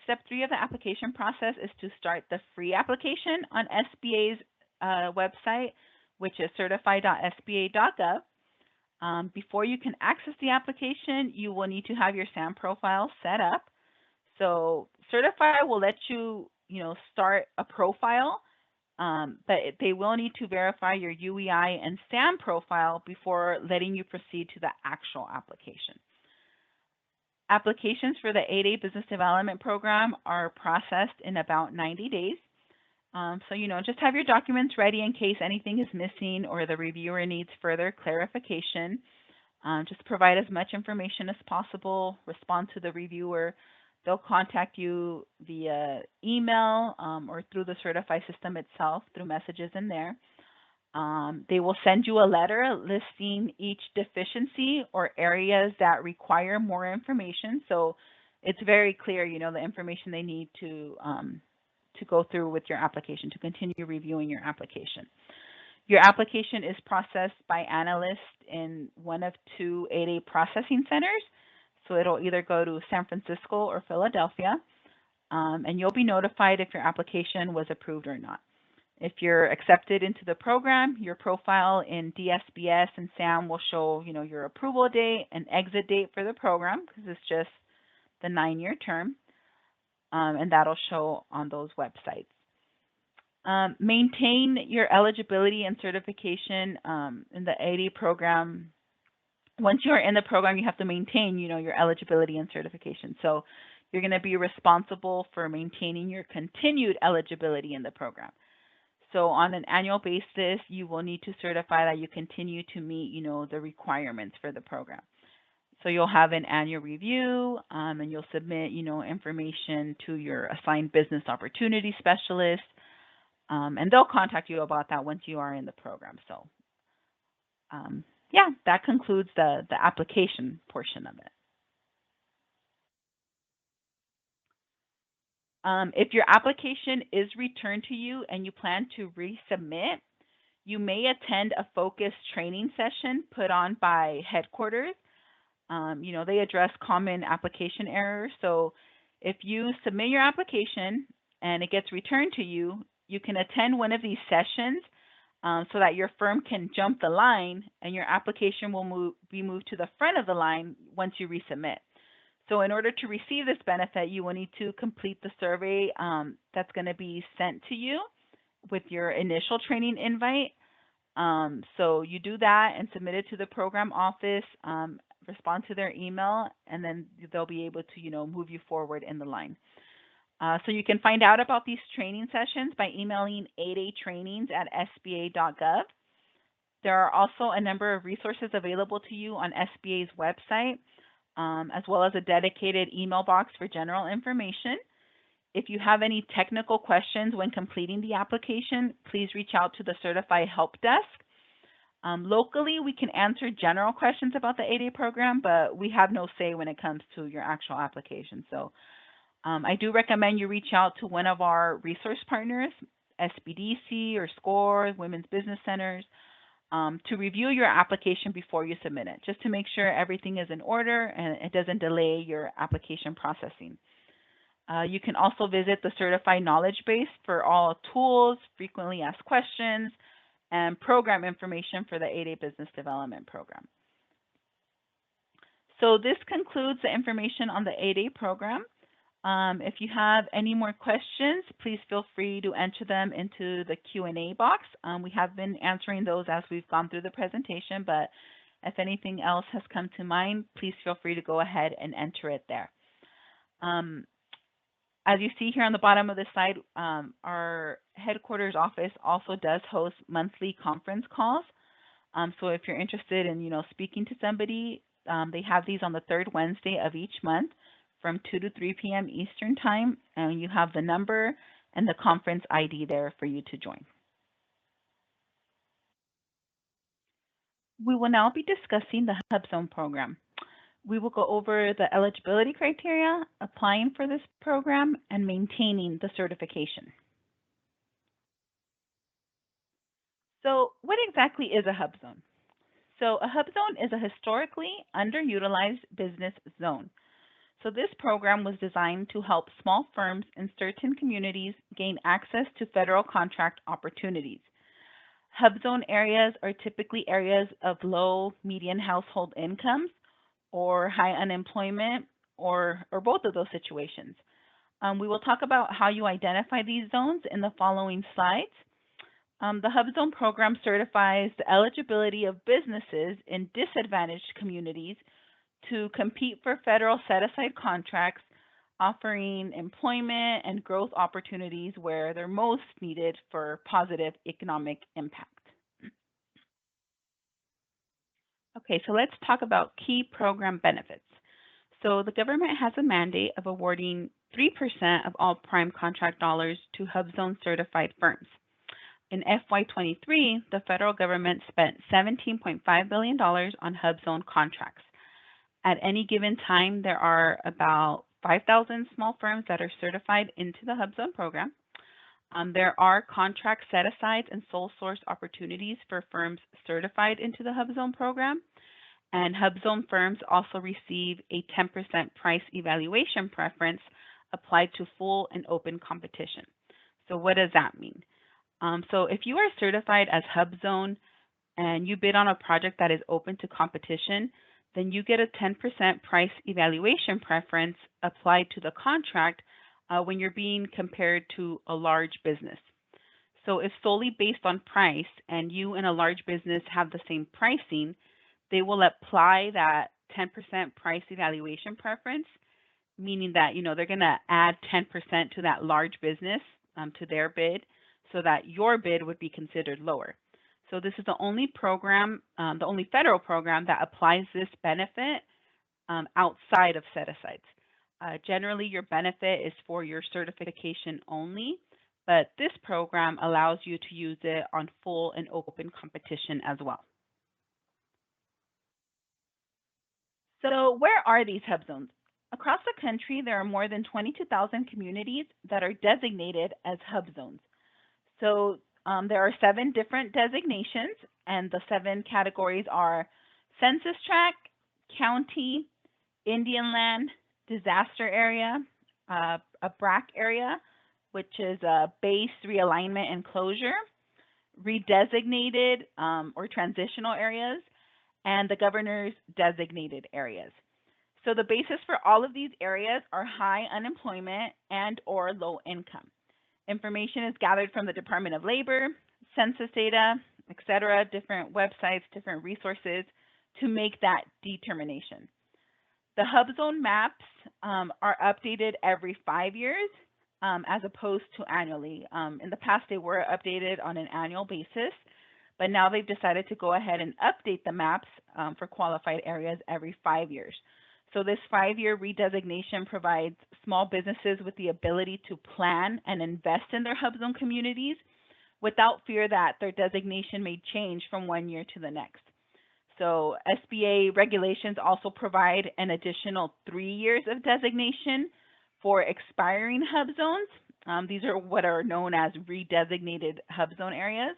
step 3 of the application process is to start the free application on SBA's website, which is certify.sba.gov. Before you can access the application, you will need to have your SAM profile set up. So Certify will let you, start a profile, but they will need to verify your UEI and SAM profile before letting you proceed to the actual application. Applications for the 8A Business Development Program are processed in about 90 days. So, just have your documents ready in case anything is missing or the reviewer needs further clarification. Just provide as much information as possible, respond to the reviewer. They'll contact you via email or through the Certify system itself through messages in there. They will send you a letter listing each deficiency or areas that require more information. So it's very clear, the information they need to go through with your application, to continue reviewing your application. Your application is processed by analysts in one of 2 8A processing centers. So it'll either go to San Francisco or Philadelphia, and you'll be notified if your application was approved or not. If you're accepted into the program, your profile in DSBS and SAM will show, your approval date and exit date for the program, because it's just the 9-year term, and that'll show on those websites. Maintain your eligibility and certification in the 8A program. Once you're in the program, you have to maintain, your eligibility and certification. So you're going to be responsible for maintaining your continued eligibility in the program. So on an annual basis, you will need to certify that you continue to meet, the requirements for the program. So you'll have an annual review, and you'll submit, information to your assigned business opportunity specialist, and they'll contact you about that once you are in the program. So, yeah, that concludes the application portion of it. If your application is returned to you and you plan to resubmit, you may attend a focused training session put on by headquarters. They address common application errors. So if you submit your application and it gets returned to you, you can attend one of these sessions so that your firm can jump the line and your application will be moved to the front of the line once you resubmit. So in order to receive this benefit, you will need to complete the survey that's going to be sent to you with your initial training invite. So you do that and submit it to the program office, respond to their email, and then they'll be able to, move you forward in the line. So you can find out about these training sessions by emailing 8atrainings@sba.gov. There are also a number of resources available to you on SBA's website, as well as a dedicated email box for general information. If you have any technical questions when completing the application, please reach out to the Certified Help Desk. Locally, we can answer general questions about the 8A program, but we have no say when it comes to your actual application. So I do recommend you reach out to one of our resource partners, SBDC or SCORE, Women's Business Centers, to review your application before you submit it, just to make sure everything is in order and it doesn't delay your application processing. You can also visit the Certified Knowledge Base for all tools, frequently asked questions, and program information for the 8A Business Development Program. So this concludes the information on the 8A program. If you have any more questions, please feel free to enter them into the Q&A box. We have been answering those as we've gone through the presentation, but if anything else has come to mind, please feel free to go ahead and enter it there. As you see here on the bottom of the slide, our headquarters office also does host monthly conference calls. So if you're interested in, speaking to somebody, they have these on the third Wednesday of each month from 2 to 3 p.m. Eastern Time, and you have the number and the conference ID there for you to join. We will now be discussing the HUBZone program. We will go over the eligibility criteria, applying for this program, and maintaining the certification. So what exactly is a HUBZone? So a HUBZone is a historically underutilized business zone. So this program was designed to help small firms in certain communities gain access to federal contract opportunities. HUBZone areas are typically areas of low, median household incomes or high unemployment or both of those situations. We will talk about how you identify these zones in the following slides. The HUBZone program certifies the eligibility of businesses in disadvantaged communities to compete for federal set-aside contracts, offering employment and growth opportunities where they're most needed for positive economic impact. Okay, so let's talk about key program benefits. So the government has a mandate of awarding 3% of all prime contract dollars to HUBZone certified firms. In FY23, the federal government spent $17.5 billion on HUBZone contracts. At any given time, there are about 5,000 small firms that are certified into the HUBZone program. There are contract set-asides and sole source opportunities for firms certified into the HUBZone program. And HUBZone firms also receive a 10% price evaluation preference applied to full and open competition. So what does that mean? So if you are certified as HUBZone and you bid on a project that is open to competition, then you get a 10% price evaluation preference applied to the contract when you're being compared to a large business. So if solely based on price and you and a large business have the same pricing, they will apply that 10% price evaluation preference, meaning that they're going to add 10% to that large business to their bid so that your bid would be considered lower. So this is the only program, the only federal program that applies this benefit outside of set-asides. Generally, your benefit is for your certification only, but this program allows you to use it on full and open competition as well. So where are these hub zones? Across the country, there are more than 22,000 communities that are designated as hub zones. So there are 7 different designations, and the 7 categories are census tract, county, Indian land, disaster area, a BRAC area, which is a base realignment and closure, redesignated or transitional areas, and the governor's designated areas. So the basis for all of these areas are high unemployment and or low income. Information is gathered from the Department of Labor, census data, etc., different websites, different resources to make that determination. The HUBZone maps are updated every 5 years as opposed to annually. In the past, they were updated on an annual basis, but now they've decided to go ahead and update the maps for qualified areas every 5 years. So this 5-year redesignation provides small businesses with the ability to plan and invest in their HUBZone communities without fear that their designation may change from one year to the next. So SBA regulations also provide an additional 3 years of designation for expiring hub zones. These are what are known as redesignated hub zone areas.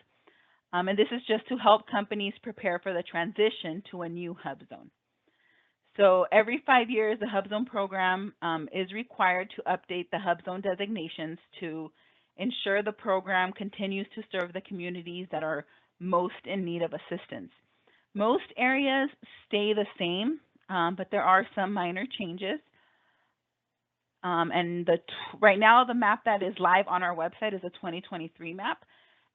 And this is just to help companies prepare for the transition to a new hub zone. So every 5 years, the HUBZone program is required to update the HUBZone designations to ensure the program continues to serve the communities that are most in need of assistance. Most areas stay the same, but there are some minor changes. And right now, the map that is live on our website is a 2023 map,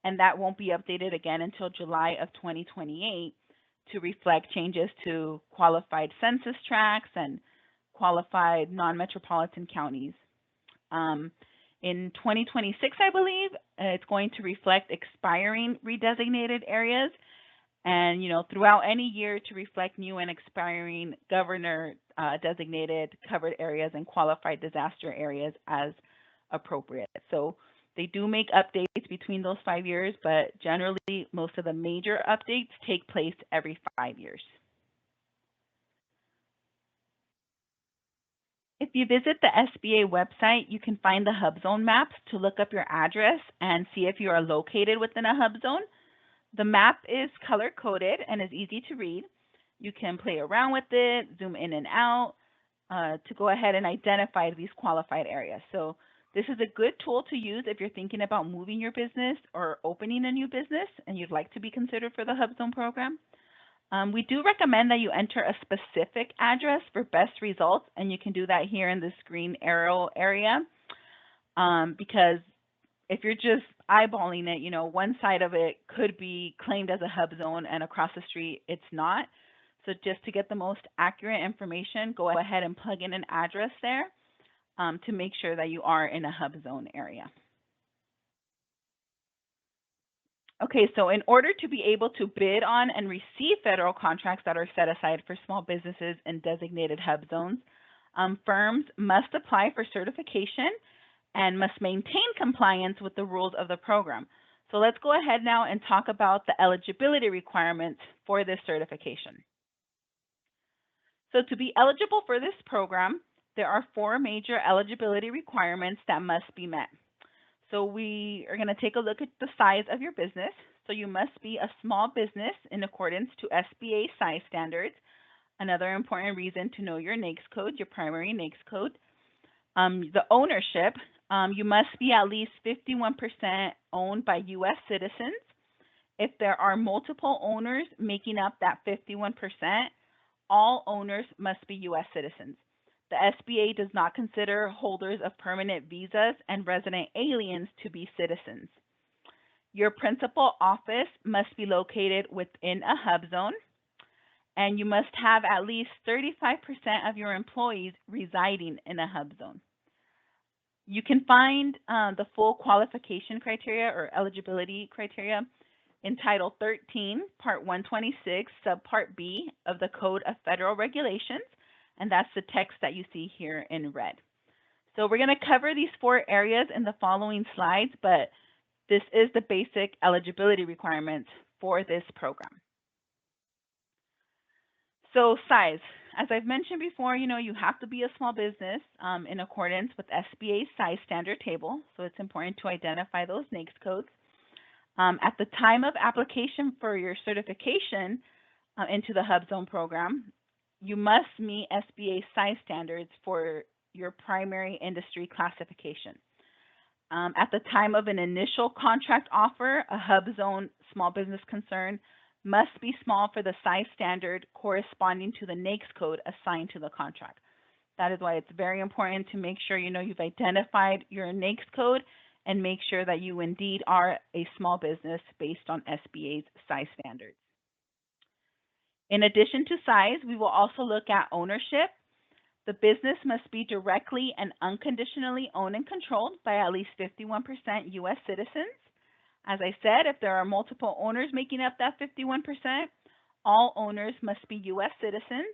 and that won't be updated again until July of 2028 to reflect changes to qualified census tracts and qualified non-metropolitan counties. In 2026, I believe, it's going to reflect expiring redesignated areas, and throughout any year to reflect new and expiring governor designated covered areas and qualified disaster areas as appropriate. So they do make updates between those 5 years, but generally most of the major updates take place every 5 years. If you visit the SBA website, you can find the HUBZone maps to look up your address and see if you are located within a hub zone. The map is color-coded and is easy to read. You can play around with it, zoom in and out to go ahead and identify these qualified areas. So this is a good tool to use if you're thinking about moving your business or opening a new business and you'd like to be considered for the HUBZone program. We do recommend that you enter a specific address for best results, and you can do that here in this green arrow area because if you're just eyeballing it, one side of it could be claimed as a hub zone and across the street it's not. So just to get the most accurate information, go ahead and plug in an address there to make sure that you are in a hub zone area. Okay, so in order to be able to bid on and receive federal contracts that are set aside for small businesses in designated hub zones, firms must apply for certification and must maintain compliance with the rules of the program. So let's go ahead now and talk about the eligibility requirements for this certification. So to be eligible for this program, there are 4 major eligibility requirements that must be met. So we are going to take a look at the size of your business. So you must be a small business in accordance to SBA size standards. Another important reason to know your NAICS code, your primary NAICS code. The ownership, you must be at least 51% owned by U.S. citizens. If there are multiple owners making up that 51%, all owners must be U.S. citizens. The SBA does not consider holders of permanent visas and resident aliens to be citizens. Your principal office must be located within a hub zone, and you must have at least 35% of your employees residing in a hub zone. You can find the full qualification criteria or eligibility criteria in Title 13, Part 126, Subpart B of the Code of Federal Regulations, and that's the text that you see here in red. So we're going to cover these 4 areas in the following slides, but this is the basic eligibility requirements for this program. So size, as I've mentioned before, you have to be a small business in accordance with SBA's size standard table. So it's important to identify those NAICS codes. At the time of application for your certification into the HUBZone program, you must meet SBA size standards for your primary industry classification. At the time of an initial contract offer, a HUBZone small business concern must be small for the size standard corresponding to the NAICS code assigned to the contract. That is why it's very important to make sure you've identified your NAICS code and make sure that you indeed are a small business based on SBA's size standards. In addition to size, we will also look at ownership. The business must be directly and unconditionally owned and controlled by at least 51% U.S. citizens. As I said, if there are multiple owners making up that 51%, all owners must be U.S. citizens.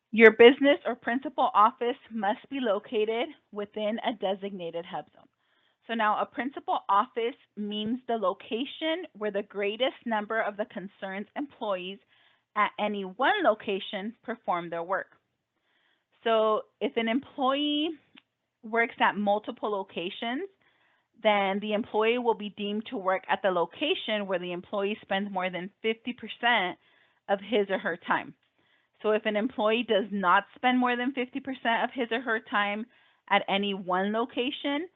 Your business or principal office must be located within a designated HUBZone. So now a principal office means the location where the greatest number of the concerned employees at any one location perform their work. So if an employee works at multiple locations, then the employee will be deemed to work at the location where the employee spends more than 50% of his or her time. So if an employee does not spend more than 50% of his or her time at any one location,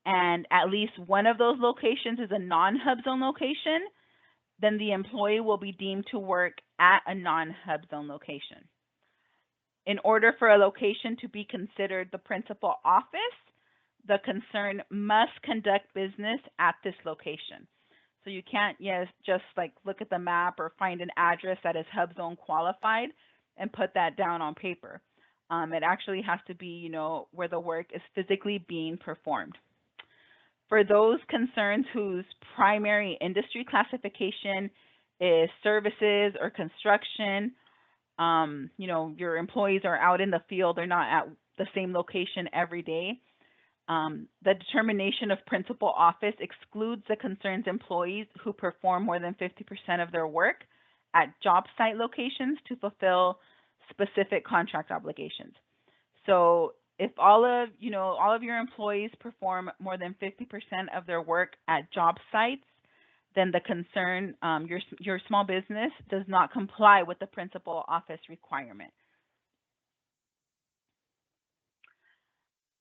and at least one of those locations is a non-HUBZone location, then the employee will be deemed to work at a non-HUBZone location. In order for a location to be considered the principal office, the concern must conduct business at this location. So you can't just like look at the map or find an address that is HUBZone qualified and put that down on paper. It actually has to be, where the work is physically being performed. For those concerns whose primary industry classification is services or construction, your employees are out in the field, they're not at the same location every day. The determination of principal office excludes the concerned employees who perform more than 50% of their work at job site locations to fulfill specific contract obligations. So if all of your employees perform more than 50% of their work at job sites, then the concern, your small business does not comply with the principal office requirement.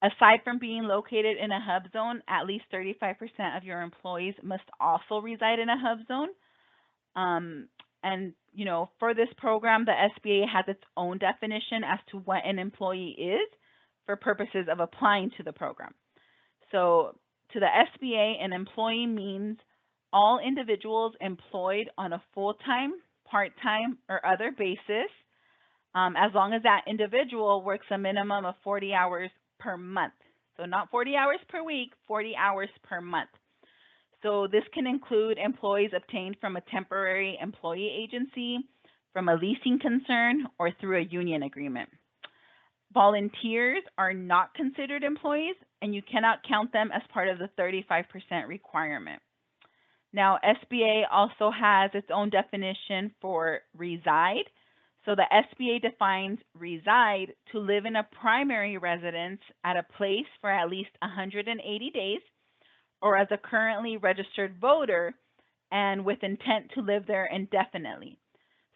Aside from being located in a HUBZone, at least 35% of your employees must also reside in a HUBZone. And, for this program, the SBA has its own definition as to what an employee is for purposes of applying to the program. So to the SBA, an employee means all individuals employed on a full-time, part-time, or other basis, as long as that individual works a minimum of 40 hours per month. So not 40 hours per week, 40 hours per month. So this can include employees obtained from a temporary employee agency, from a leasing concern, or through a union agreement. Volunteers are not considered employees, and you cannot count them as part of the 35% requirement. Now, SBA also has its own definition for reside. So the SBA defines reside to live in a primary residence at a place for at least 180 days, or as a currently registered voter and with intent to live there indefinitely.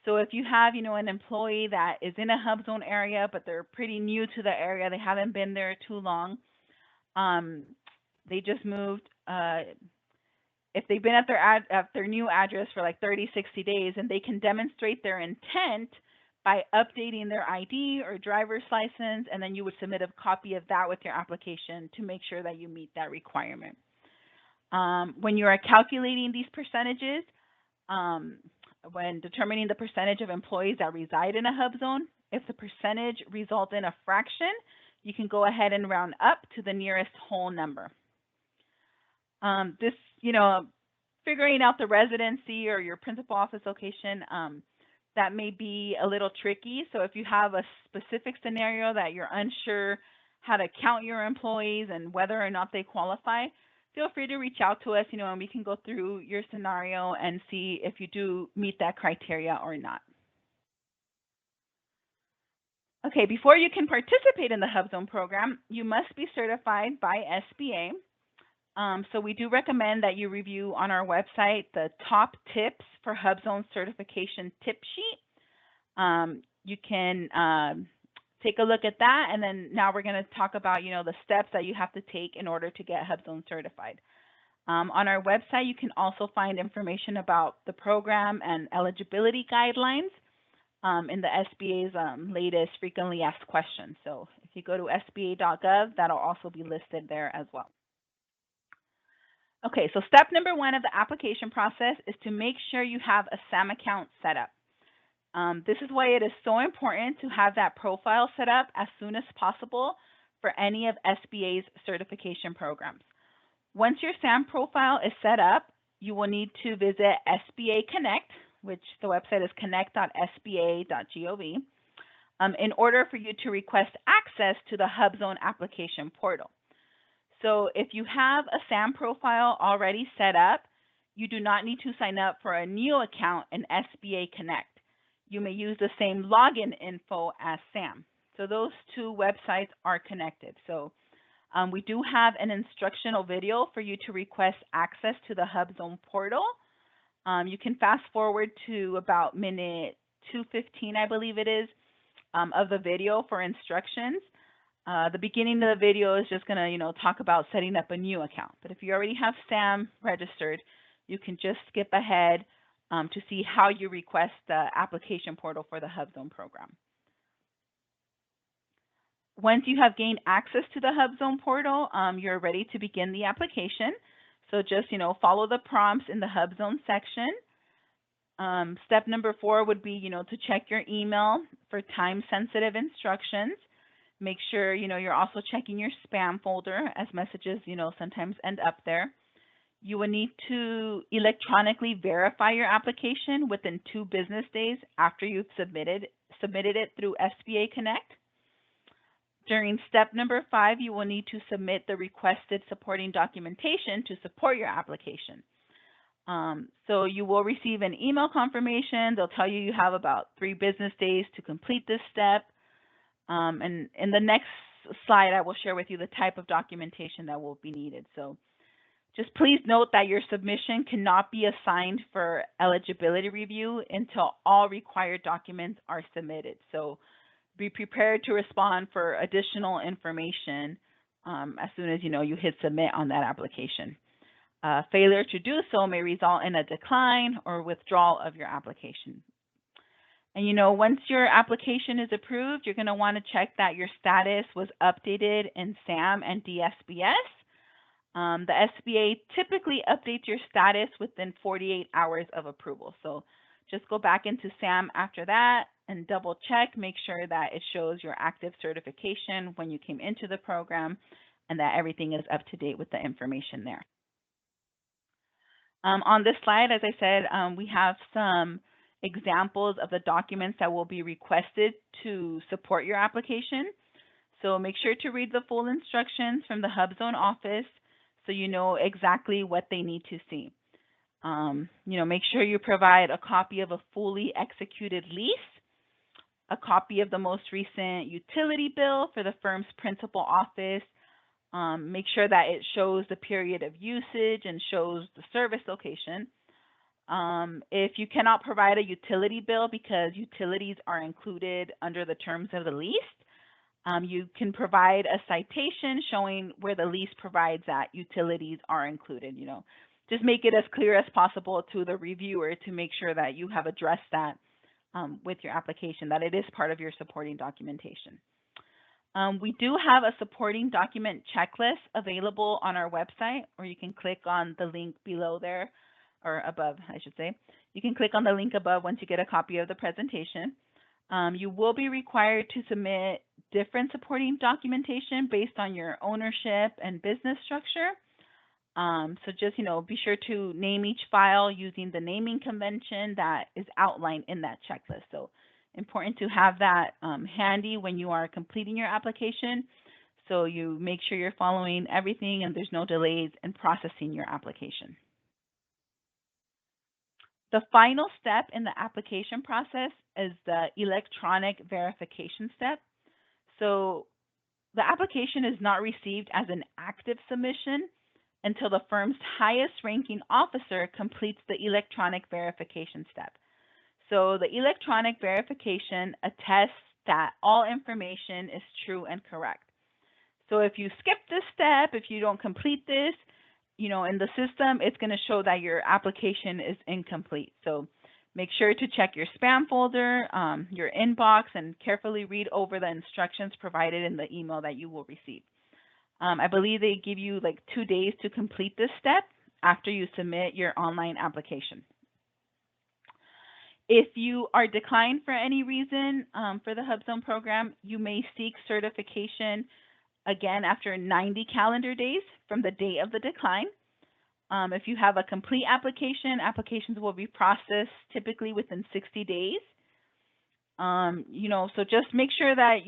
So if you have, an employee that is in a HUBZone area, but they're pretty new to the area, they haven't been there too long, they just moved, if they've been at their new address for like 30, 60 days, and they can demonstrate their intent by updating their ID or driver's license, and then you would submit a copy of that with your application to make sure that you meet that requirement. When you are calculating these percentages, when determining the percentage of employees that reside in a HUBZone, if the percentage results in a fraction, you can go ahead and round up to the nearest whole number. Figuring out the residency or your principal office location, that may be a little tricky. So if you have a specific scenario that you're unsure how to count your employees and whether or not they qualify, feel free to reach out to us, and we can go through your scenario and see if you do meet that criteria or not. Okay, before you can participate in the HUBZone program, you must be certified by SBA. So we do recommend that you review on our website the top tips for HUBZone certification tip sheet. You can take a look at that, and then now we're going to talk about the steps that you have to take in order to get HUBZone certified. On our website, you can also find information about the program and eligibility guidelines in the SBA's latest frequently asked questions. So if you go to sba.gov, that'll also be listed there as well. Okay, so step number 1 of the application process is to make sure you have a SAM account set up. This is why it is so important to have that profile set up as soon as possible for any of SBA's certification programs. Once your SAM profile is set up, you will need to visit SBA Connect, which the website is connect.sba.gov, in order for you to request access to the HUBZone application portal. So if you have a SAM profile already set up, you do not need to sign up for a new account in SBA Connect. You may use the same login info as SAM. So those two websites are connected. So we do have an instructional video for you to request access to the HUBZone portal. You can fast forward to about minute 2:15, I believe it is, of the video for instructions. The beginning of the video is just going to, talk about setting up a new account. But if you already have SAM registered, you can just skip ahead to see how you request the application portal for the HUBZone program. Once you have gained access to the HUBZone portal, you're ready to begin the application. So just, follow the prompts in the HUBZone section. Step number 4 would be, to check your email for time-sensitive instructions. Make sure, you're also checking your spam folder, as messages, sometimes end up there. You will need to electronically verify your application within 2 business days after you've submitted it through SBA Connect. During step number 5, you will need to submit the requested supporting documentation to support your application. So you will receive an email confirmation. They'll tell you have about 3 business days to complete this step. And in the next slide, I will share with you the type of documentation that will be needed. So just please note that your submission cannot be assigned for eligibility review until all required documents are submitted. So be prepared to respond for additional information as soon as you hit submit on that application. Failure to do so may result in a decline or withdrawal of your application. And once your application is approved, you're going to want to check that your status was updated in SAM and DSBS. The SBA typically updates your status within 48 hours of approval. So just go back into SAM after that and double check, make sure that it shows your active certification when you came into the program and that everything is up to date with the information there. On this slide, as I said, we have some examples of the documents that will be requested to support your application. So make sure to read the full instructions from the HUBZone office so you know exactly what they need to see. Make sure you provide a copy of a fully executed lease, a copy of the most recent utility bill for the firm's principal office. Make sure that it shows the period of usage and shows the service location. If you cannot provide a utility bill because utilities are included under the terms of the lease, you can provide a citation showing where the lease provides that utilities are included. Just make it as clear as possible to the reviewer to make sure that you have addressed that with your application, that it is part of your supporting documentation. We do have a supporting document checklist available on our website, or you can click on the link below there, or above, I should say. You can click on the link above once you get a copy of the presentation. You will be required to submit different supporting documentation based on your ownership and business structure. So just, be sure to name each file using the naming convention that is outlined in that checklist. So important to have that handy when you are completing your application, so you make sure you're following everything and there's no delays in processing your application. The final step in the application process is the electronic verification step. So the application is not received as an active submission until the firm's highest ranking officer completes the electronic verification step. So the electronic verification attests that all information is true and correct. So if you skip this step, if you don't complete this, in the system, it's going to show that your application is incomplete. So make sure to check your spam folder, your inbox, and carefully read over the instructions provided in the email that you will receive. I believe they give you like 2 days to complete this step after you submit your online application. If you are declined for any reason for the HUBZone program, you may seek certification again after 90 calendar days from the date of the decline. If you have a complete application, applications will be processed typically within 60 days. So just make sure that,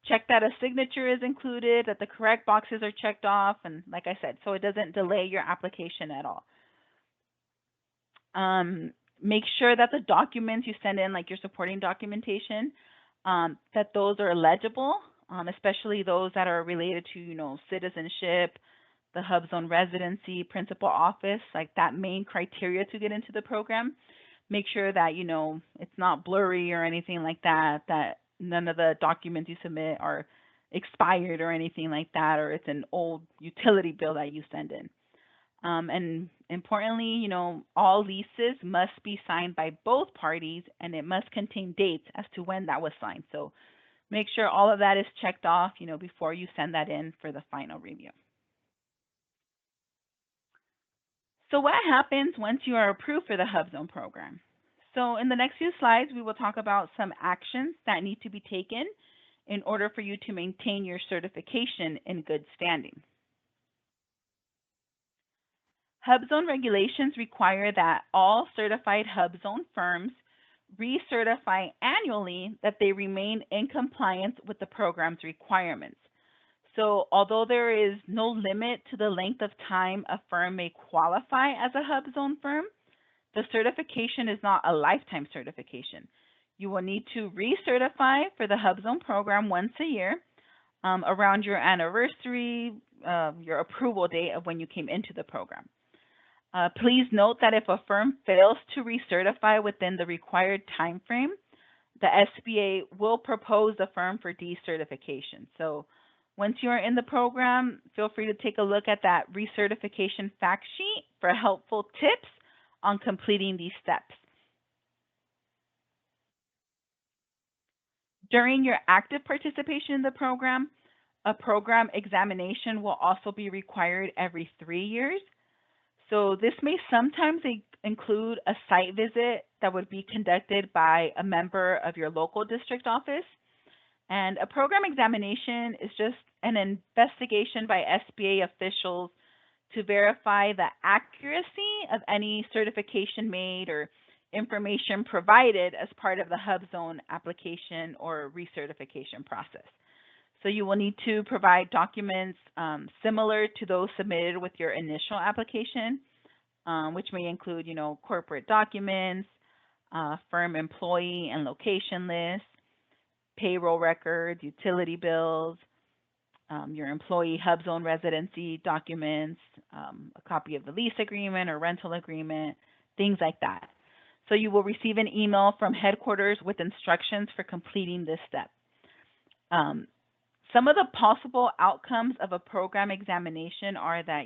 check that a signature is included, that the correct boxes are checked off, and like I said, so it doesn't delay your application at all. Make sure that the documents you send in, like your supporting documentation, that those are legible, especially those that are related to, citizenship, the HUBZone residency, principal office, like that main criteria to get into the program. Make sure that, it's not blurry or anything like that, that none of the documents you submit are expired or anything like that, or it's an old utility bill that you send in. And importantly, all leases must be signed by both parties, and it must contain dates as to when that was signed. So make sure all of that is checked off, before you send that in for the final review. So what happens once you are approved for the HUBZone program? So in the next few slides, we will talk about some actions that need to be taken in order for you to maintain your certification in good standing. HUBZone regulations require that all certified HUBZone firms recertify annually that they remain in compliance with the program's requirements. So although there is no limit to the length of time a firm may qualify as a HUBZone firm, the certification is not a lifetime certification. You will need to recertify for the HUBZone program once a year, around your anniversary, your approval date of when you came into the program. Please note that if a firm fails to recertify within the required time frame, the SBA will propose the firm for decertification. So once you are in the program, feel free to take a look at that recertification fact sheet for helpful tips on completing these steps. During your active participation in the program, a program examination will also be required every 3 years. So this may sometimes include a site visit that would be conducted by a member of your local district office. And a program examination is just an investigation by SBA officials to verify the accuracy of any certification made or information provided as part of the HUBZone application or recertification process. So you will need to provide documents similar to those submitted with your initial application, which may include, corporate documents, firm employee and location lists, payroll records, utility bills, your employee HUBZone residency documents, a copy of the lease agreement or rental agreement, things like that. So you will receive an email from headquarters with instructions for completing this step. Some of the possible outcomes of a program examination are that,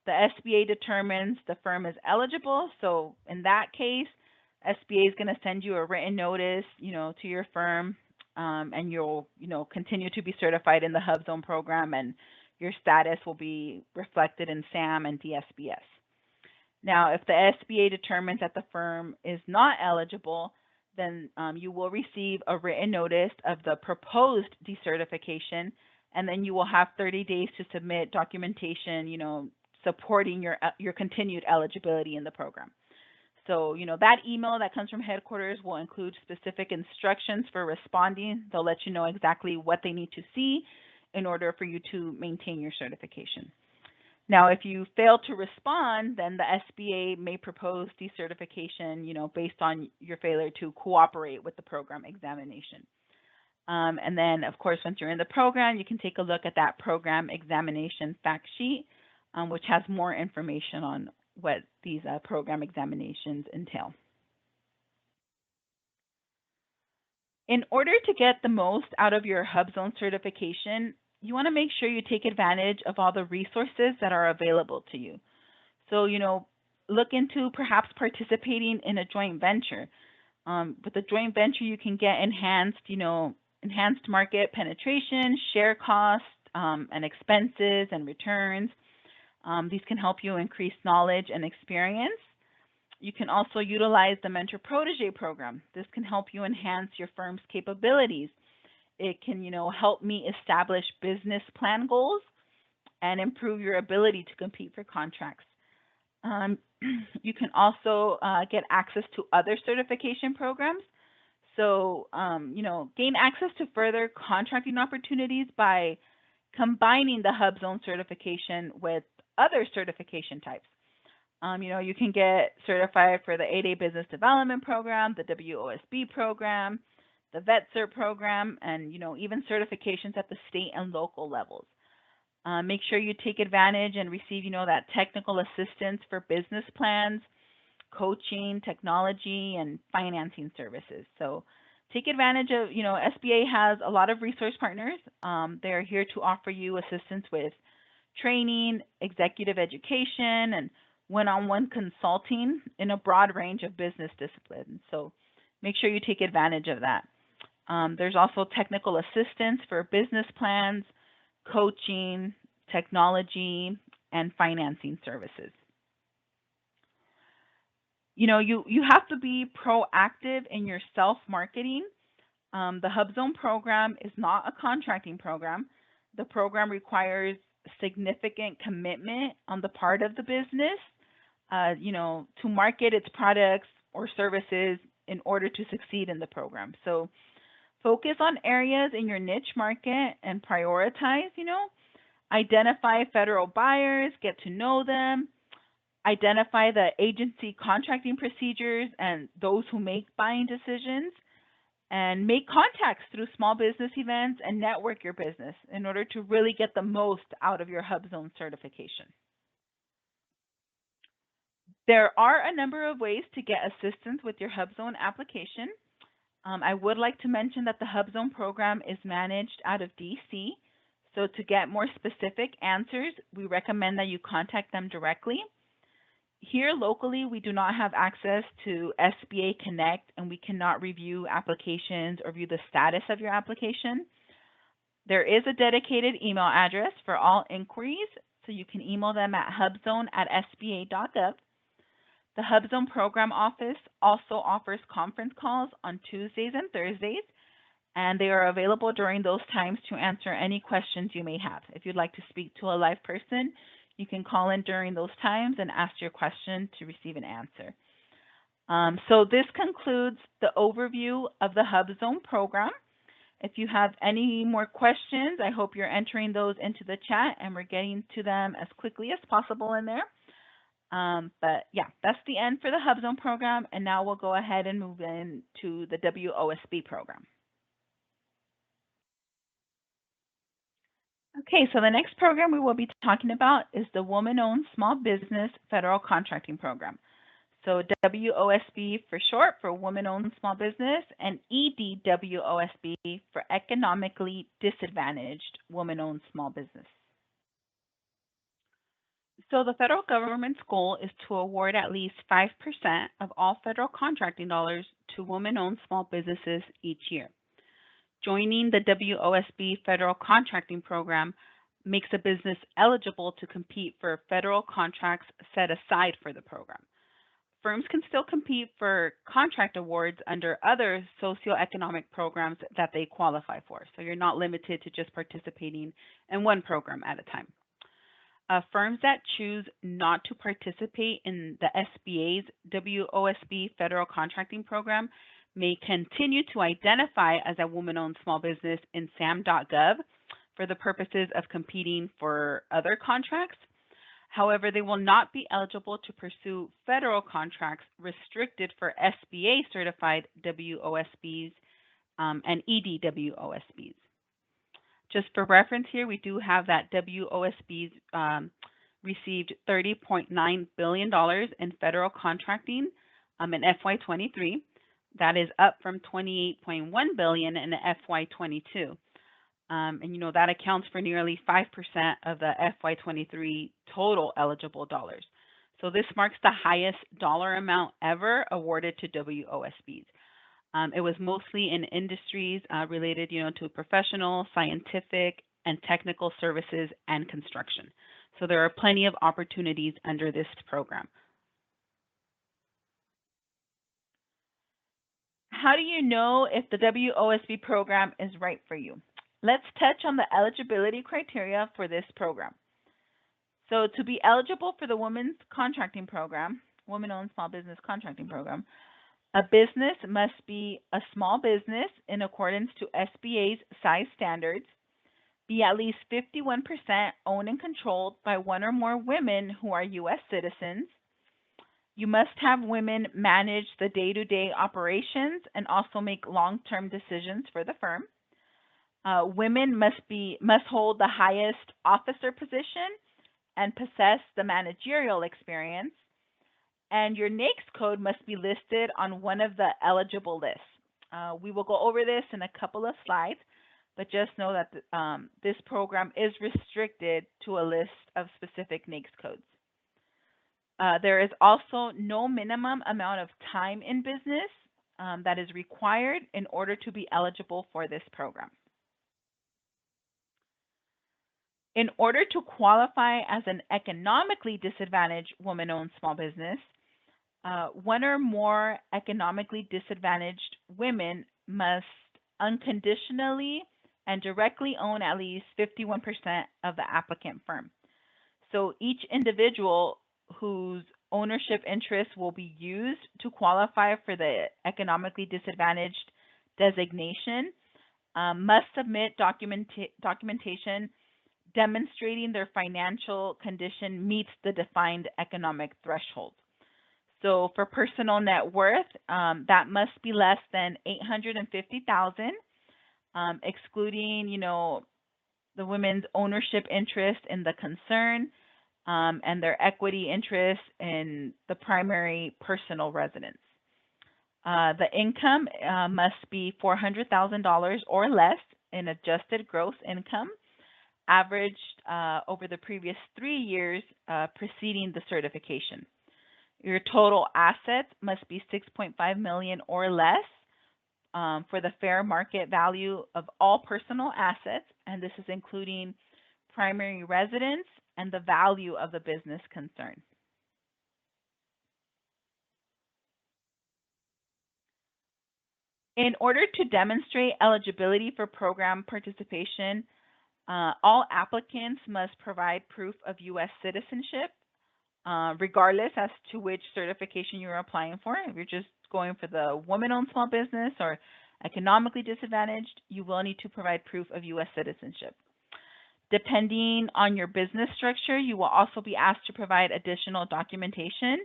the SBA determines the firm is eligible. So in that case, SBA is going to send you a written notice, to your firm, and you'll, continue to be certified in the HUBZone program, and your status will be reflected in SAM and DSBS. Now, if the SBA determines that the firm is not eligible, then you will receive a written notice of the proposed decertification, and then you will have 30 days to submit documentation, supporting your continued eligibility in the program. So, that email that comes from headquarters will include specific instructions for responding. They'll let you know exactly what they need to see in order for you to maintain your certification. Now, if you fail to respond, then the SBA may propose decertification, based on your failure to cooperate with the program examination. And then, of course, once you're in the program, you can take a look at that program examination fact sheet, which has more information on what these program examinations entail. In order to get the most out of your HUBZone certification, you want to make sure you take advantage of all the resources that are available to you. So, look into perhaps participating in a joint venture. With a joint venture, you can get enhanced market penetration, share costs, and expenses and returns. These can help you increase knowledge and experience. You can also utilize the Mentor Protege program. This can help you enhance your firm's capabilities. It can, help me establish business plan goals and improve your ability to compete for contracts. You can also get access to other certification programs. So, gain access to further contracting opportunities by combining the HUBZone certification with other certification types. You can get certified for the 8A Business Development Program, the WOSB program, the VetCert program, and even certifications at the state and local levels. Make sure you take advantage and receive that technical assistance for business plans, coaching, technology, and financing services. So take advantage of, SBA has a lot of resource partners. They're here to offer you assistance with training, executive education, and one-on-one consulting in a broad range of business disciplines. So make sure you take advantage of that. There's also technical assistance for business plans, coaching, technology, and financing services. You have to be proactive in your self-marketing. The HUBZone program is not a contracting program. The program requires significant commitment on the part of the business, to market its products or services in order to succeed in the program. So focus on areas in your niche market and prioritize, identify federal buyers, get to know them, identify the agency contracting procedures and those who make buying decisions, and make contacts through small business events and network your business in order to really get the most out of your HUBZone certification. There are a number of ways to get assistance with your HUBZone application. I would like to mention that the HUBZone program is managed out of DC. So to get more specific answers, we recommend that you contact them directly. Here locally, we do not have access to SBA Connect, and we cannot review applications or view the status of your application. There is a dedicated email address for all inquiries, so you can email them at hubzone@sba.gov. The HUBZone Program Office also offers conference calls on Tuesdays and Thursdays, and they are available during those times to answer any questions you may have. If you'd like to speak to a live person, you can call in during those times and ask your question to receive an answer. So this concludes the overview of the HUBZone program. If you have any more questions, I hope you're entering those into the chat and we're getting to them as quickly as possible in there. But yeah, that's the end for the HUBZone program, and now we'll go ahead and move into the WOSB program. Okay, so the next program we will be talking about is the Woman-Owned Small Business Federal Contracting Program. So WOSB for short for Woman-Owned Small Business, and EDWOSB for Economically Disadvantaged Woman-Owned Small Business. So the federal government's goal is to award at least 5% of all federal contracting dollars to woman-owned small businesses each year. Joining the WOSB federal contracting program makes a business eligible to compete for federal contracts set aside for the program. Firms can still compete for contract awards under other socioeconomic programs that they qualify for. So you're not limited to just participating in one program at a time. Firms that choose not to participate in the SBA's WOSB federal contracting program may continue to identify as a woman-owned small business in SAM.gov for the purposes of competing for other contracts. However, they will not be eligible to pursue federal contracts restricted for SBA certified WOSBs and EDWOSBs. Just for reference here, we do have that WOSBs received $30.9 billion in federal contracting in FY23. That is up from $28.1 billion in FY22. And that accounts for nearly 5% of the FY23 total eligible dollars. So this marks the highest dollar amount ever awarded to WOSBs. It was mostly in industries related, to professional, scientific, and technical services and construction. So there are plenty of opportunities under this program. How do you know if the WOSB program is right for you? Let's touch on the eligibility criteria for this program. So to be eligible for the Women's Contracting Program, Women-Owned Small Business Contracting Program, a business must be a small business in accordance to SBA's size standards, be at least 51% owned and controlled by one or more women who are U.S. citizens. You must have women manage the day-to-day operations and also make long-term decisions for the firm. Women must hold the highest officer position and possess the managerial experience. And your NAICS code must be listed on one of the eligible lists. We will go over this in a couple of slides, but just know that this program is restricted to a list of specific NAICS codes. There is also no minimum amount of time in business that is required in order to be eligible for this program. In order to qualify as an economically disadvantaged woman-owned small business, one or more economically disadvantaged women must unconditionally and directly own at least 51% of the applicant firm. So each individual whose ownership interest will be used to qualify for the economically disadvantaged designation must submit documentation demonstrating their financial condition meets the defined economic threshold. So for personal net worth, that must be less than $850,000, excluding, the women's ownership interest in the concern and their equity interest in the primary personal residence. The income must be $400,000 or less in adjusted gross income, averaged over the previous 3 years preceding the certification. Your total assets must be $6.5 million or less for the fair market value of all personal assets, and this is including primary residence and the value of the business concern. In order to demonstrate eligibility for program participation, all applicants must provide proof of U.S. citizenship, regardless as to which certification you're applying for. If you're just going for the woman-owned small business or economically disadvantaged, you will need to provide proof of U.S. citizenship. Depending on your business structure, you will also be asked to provide additional documentation.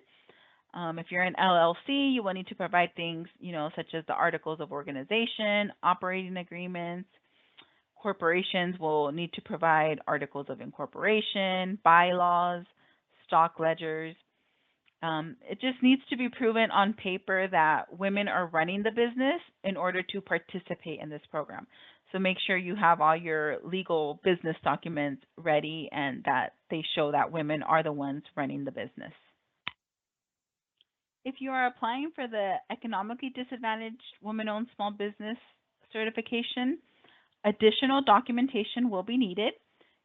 If you're an LLC, you will need to provide things, such as the articles of organization, operating agreements. Corporations will need to provide articles of incorporation, bylaws, stock ledgers. It just needs to be proven on paper that women are running the business in order to participate in this program. So make sure you have all your legal business documents ready and that they show that women are the ones running the business. If you are applying for the economically disadvantaged woman-owned small business certification, additional documentation will be needed.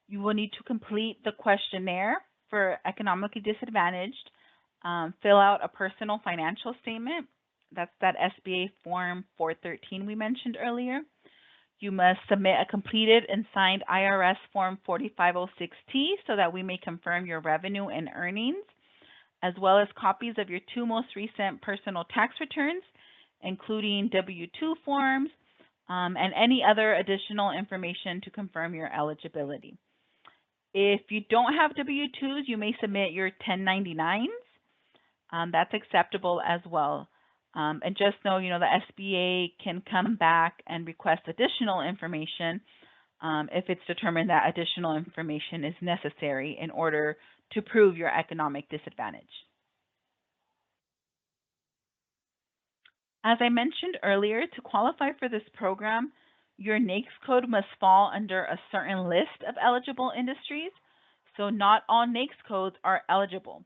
You will need to complete the questionnaire for economically disadvantaged, fill out a personal financial statement. That's that SBA Form 413 we mentioned earlier. You must submit a completed and signed IRS Form 4506T so that we may confirm your revenue and earnings, as well as copies of your 2 most recent personal tax returns, including W-2 forms, and any other additional information to confirm your eligibility. If you don't have W-2s, you may submit your 1099s. That's acceptable as well. And just know, the SBA can come back and request additional information if it's determined that additional information is necessary in order to prove your economic disadvantage. As I mentioned earlier, to qualify for this program, your NAICS code must fall under a certain list of eligible industries. So not all NAICS codes are eligible.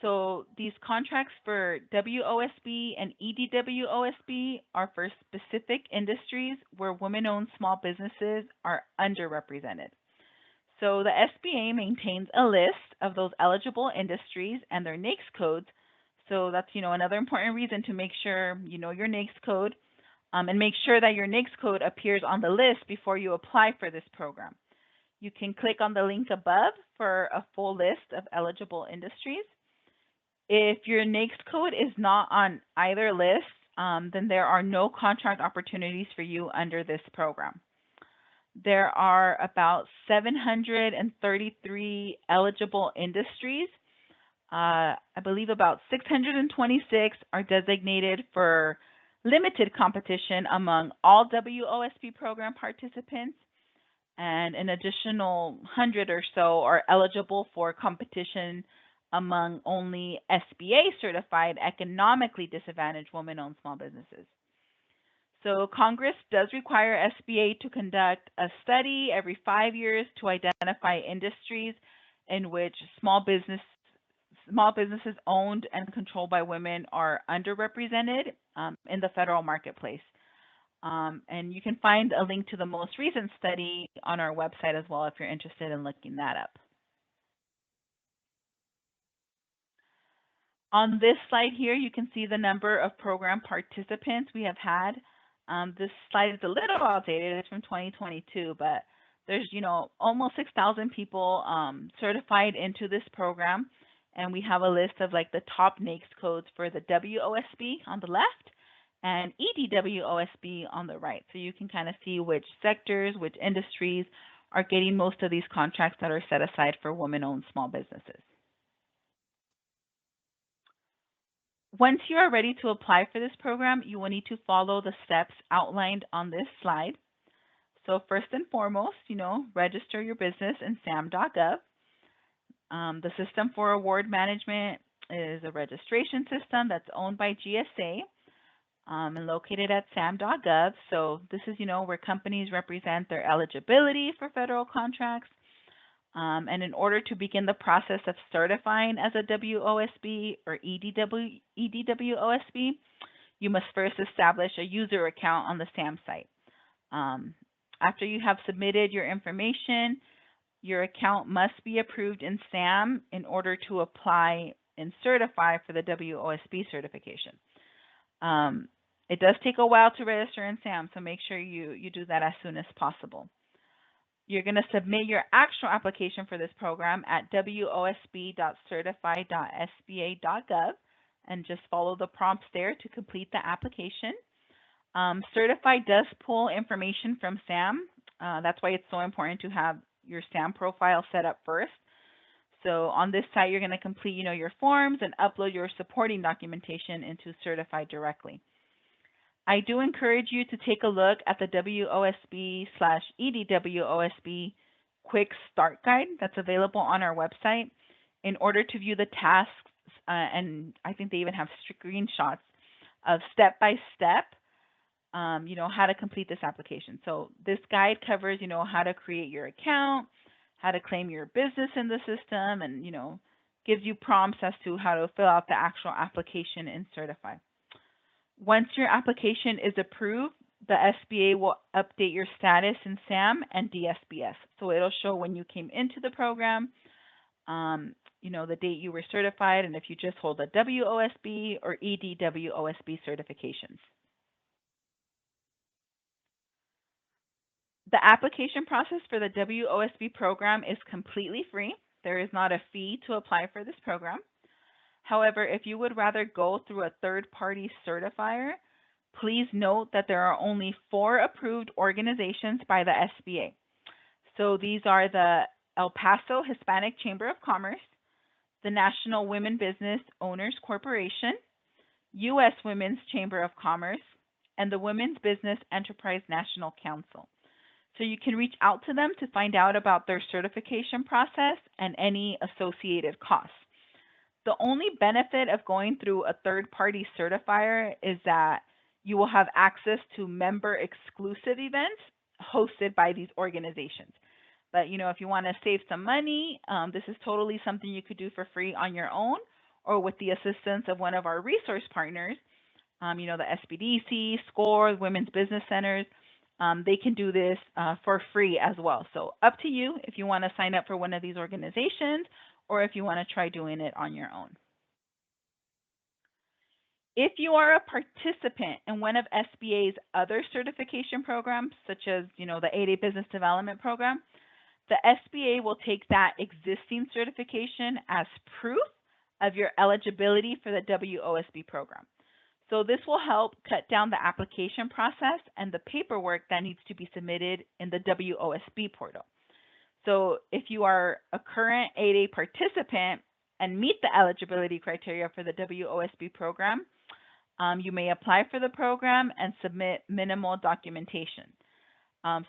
So these contracts for WOSB and EDWOSB are for specific industries where women-owned small businesses are underrepresented. So the SBA maintains a list of those eligible industries and their NAICS codes. So that's, another important reason to make sure you know your NAICS code, and make sure that your NAICS code appears on the list before you apply for this program. You can click on the link above for a full list of eligible industries. If your NAICS code is not on either list, then there are no contract opportunities for you under this program. There are about 733 eligible industries. I believe about 626 are designated for limited competition among all WOSB program participants, and an additional 100 or so are eligible for competition among only SBA certified economically disadvantaged women-owned small businesses. So Congress does require SBA to conduct a study every 5 years to identify industries in which small businesses owned and controlled by women are underrepresented in the federal marketplace. And you can find a link to the most recent study on our website as well if you're interested in looking that up. On this slide here, you can see the number of program participants we have had. This slide is a little outdated. It's from 2022, but there's, almost 6,000 people certified into this program. And we have a list of the top NAICS codes for the WOSB on the left and EDWOSB on the right. So you can kind of see which sectors, which industries are getting most of these contracts that are set aside for women-owned small businesses. Once you are ready to apply for this program, you will need to follow the steps outlined on this slide. So first and foremost, register your business in SAM.gov. The System for Award Management is a registration system that's owned by GSA and located at SAM.gov. So this is, where companies represent their eligibility for federal contracts. And in order to begin the process of certifying as a WOSB or EDWOSB, you must first establish a user account on the SAM site. After you have submitted your information, your account must be approved in SAM in order to apply and certify for the WOSB certification. It does take a while to register in SAM, so make sure you do that as soon as possible. You're going to submit your actual application for this program at wosb.certify.sba.gov and just follow the prompts there to complete the application. Certify does pull information from SAM. That's why it's so important to have your SAM profile set up first. So on this site, you're going to complete, your forms and upload your supporting documentation into Certify directly. I do encourage you to take a look at the WOSB/EDWOSB Quick Start Guide that's available on our website in order to view the tasks, and I think they even have screenshots of step-by-step, how to complete this application. So this guide covers, how to create your account, how to claim your business in the system, and, gives you prompts as to how to fill out the actual application and certify. Once your application is approved, the SBA will update your status in SAM and DSBS. So it'll show when you came into the program, the date you were certified, and if you just hold a WOSB or EDWOSB certifications. The application process for the WOSB program is completely free. There is not a fee to apply for this program. However, if you would rather go through a third-party certifier, please note that there are only 4 approved organizations by the SBA. So these are the El Paso Hispanic Chamber of Commerce, the National Women Business Owners Corporation, U.S. Women's Chamber of Commerce, and the Women's Business Enterprise National Council. So you can reach out to them to find out about their certification process and any associated costs. The only benefit of going through a third-party certifier is that you will have access to member-exclusive events hosted by these organizations. But, if you want to save some money, this is totally something you could do for free on your own or with the assistance of one of our resource partners, the SBDC, SCORE, Women's Business Centers. They can do this for free as well. So up to you if you want to sign up for one of these organizations or if you want to try doing it on your own. If you are a participant in one of SBA's other certification programs, such as, the 8A Business Development Program, the SBA will take that existing certification as proof of your eligibility for the WOSB program. So this will help cut down the application process and the paperwork that needs to be submitted in the WOSB portal. So if you are a current 8A participant and meet the eligibility criteria for the WOSB program, you may apply for the program and submit minimal documentation.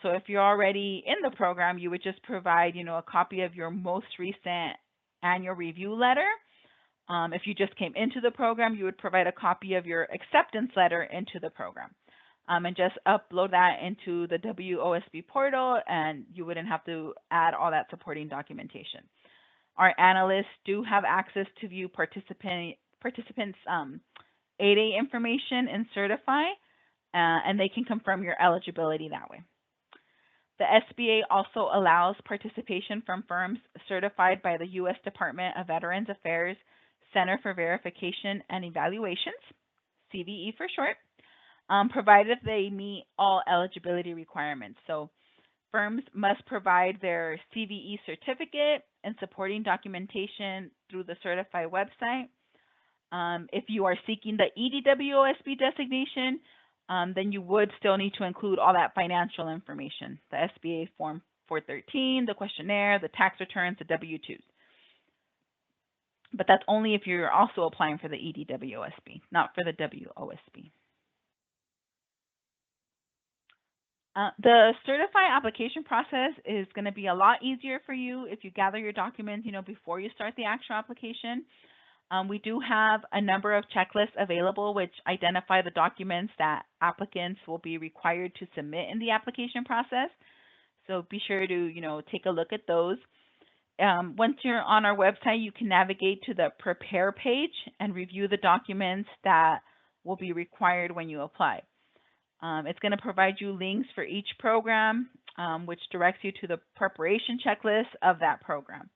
So if you're already in the program, you would just provide, a copy of your most recent annual review letter. If you just came into the program, you would provide a copy of your acceptance letter into the program. And just upload that into the WOSB portal, and you wouldn't have to add all that supporting documentation. Our analysts do have access to view participants' 8A information and certify, and they can confirm your eligibility that way. The SBA also allows participation from firms certified by the U.S. Department of Veterans Affairs Center for Verification and Evaluations, CVE for short, provided they meet all eligibility requirements. So firms must provide their CVE certificate and supporting documentation through the certified website. If you are seeking the EDWOSB designation, then you would still need to include all that financial information, the SBA Form 413, the questionnaire, the tax returns, the W-2s. But that's only if you're also applying for the EDWOSB, not for the WOSB. The certified application process is going to be a lot easier for you if you gather your documents, before you start the actual application. We do have a number of checklists available which identify the documents that applicants will be required to submit in the application process. So be sure to, take a look at those. Once you're on our website, you can navigate to the Prepare page and review the documents that will be required when you apply. It's going to provide you links for each program, which directs you to the preparation checklist of that program.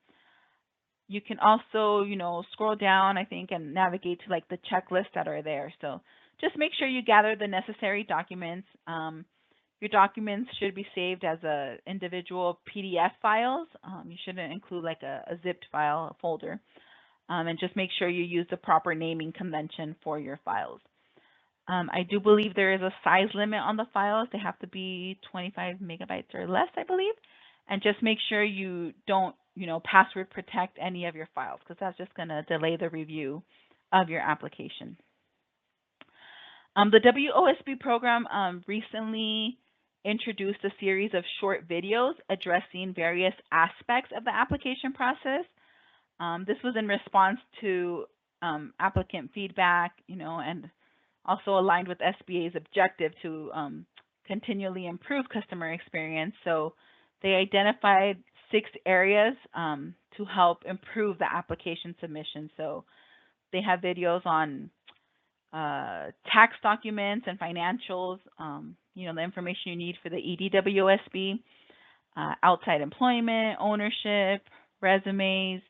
You can also, scroll down, I think, and navigate to the checklists that are there. So just make sure you gather the necessary documents. Your documents should be saved as individual PDF files. You shouldn't include a zipped file, a folder. And just make sure you use the proper naming convention for your files. I do believe there is a size limit on the files. They have to be 25 megabytes or less, I believe. And just make sure you don't, password protect any of your files, because that's just going to delay the review of your application. The WOSB program recently introduced a series of short videos addressing various aspects of the application process. This was in response to applicant feedback, and also aligned with SBA's objective to continually improve customer experience. So they identified 6 areas to help improve the application submission. So they have videos on tax documents and financials, the information you need for the EDWOSB, outside employment, ownership, resumes,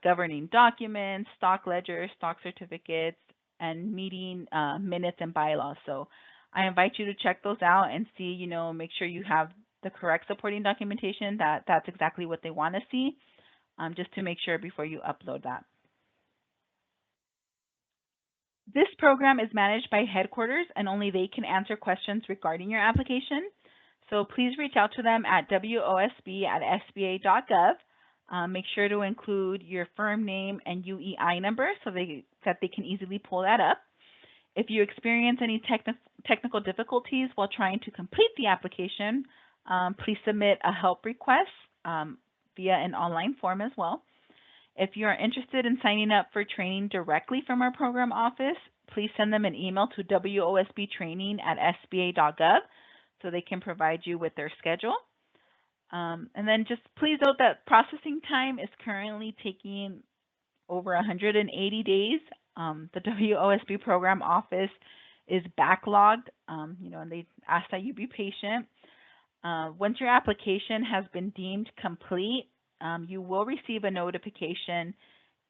governing documents, stock ledgers, stock certificates, and meeting minutes and bylaws. So I invite you to check those out and see, make sure you have the correct supporting documentation, that's exactly what they want to see, just to make sure before you upload that. This program is managed by headquarters, and only they can answer questions regarding your application. So please reach out to them at WOSB@SBA.gov. Make sure to include your firm name and UEI number so that they can easily pull that up. If you experience any technical difficulties while trying to complete the application, please submit a help request via an online form as well. If you are interested in signing up for training directly from our program office, please send them an email to WOSBtraining@SBA.gov so they can provide you with their schedule. And then just please note that processing time is currently taking over 180 days. The WOSB program office is backlogged, and they ask that you be patient. Once your application has been deemed complete, you will receive a notification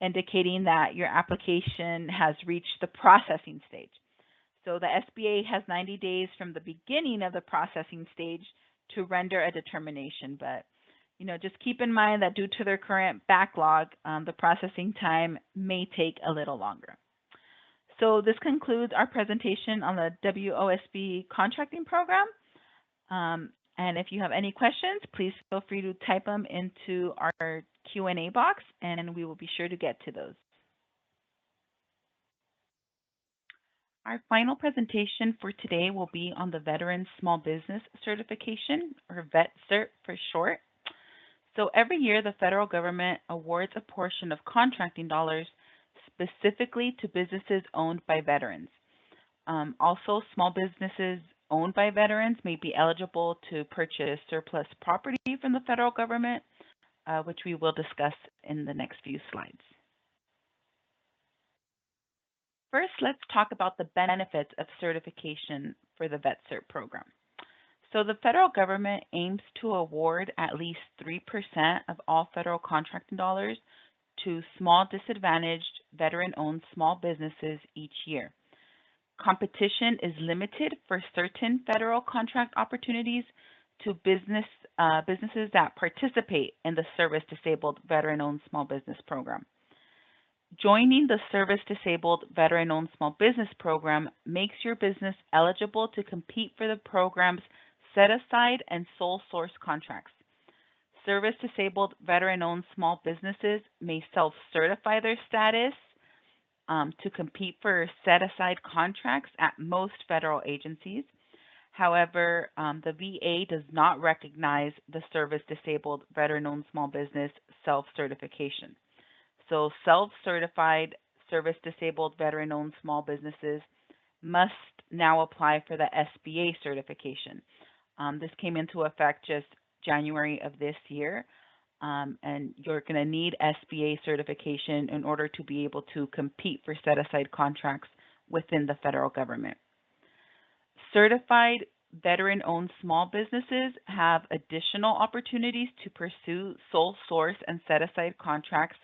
indicating that your application has reached the processing stage. So the SBA has 90 days from the beginning of the processing stage to render a determination, but just keep in mind that due to their current backlog, the processing time may take a little longer. So this concludes our presentation on the WOSB contracting program. And if you have any questions, please feel free to type them into our Q&A box, and we will be sure to get to those. Our final presentation for today will be on the Veteran Small Business Certification, or VetCert for short. So every year, the federal government awards a portion of contracting dollars specifically to businesses owned by veterans. Also, small businesses owned by veterans may be eligible to purchase surplus property from the federal government, which we will discuss in the next few slides. First, let's talk about the benefits of certification for the VetCert program. So the federal government aims to award at least 3% of all federal contracting dollars to small disadvantaged veteran-owned small businesses each year. Competition is limited for certain federal contract opportunities to businesses that participate in the Service-Disabled Veteran-Owned Small Business Program. Joining the Service-Disabled Veteran-Owned Small Business Program makes your business eligible to compete for the program's set-aside and sole source contracts. Service-disabled veteran-owned small businesses may self-certify their status to compete for set-aside contracts at most federal agencies. However, the VA does not recognize the Service-Disabled Veteran-Owned Small Business self-certification. So self-certified Service-Disabled Veteran-Owned Small Businesses must now apply for the SBA certification. This came into effect just January of this year, and you're going to need SBA certification in order to be able to compete for set-aside contracts within the federal government. Certified veteran-owned small businesses have additional opportunities to pursue sole source and set-aside contracts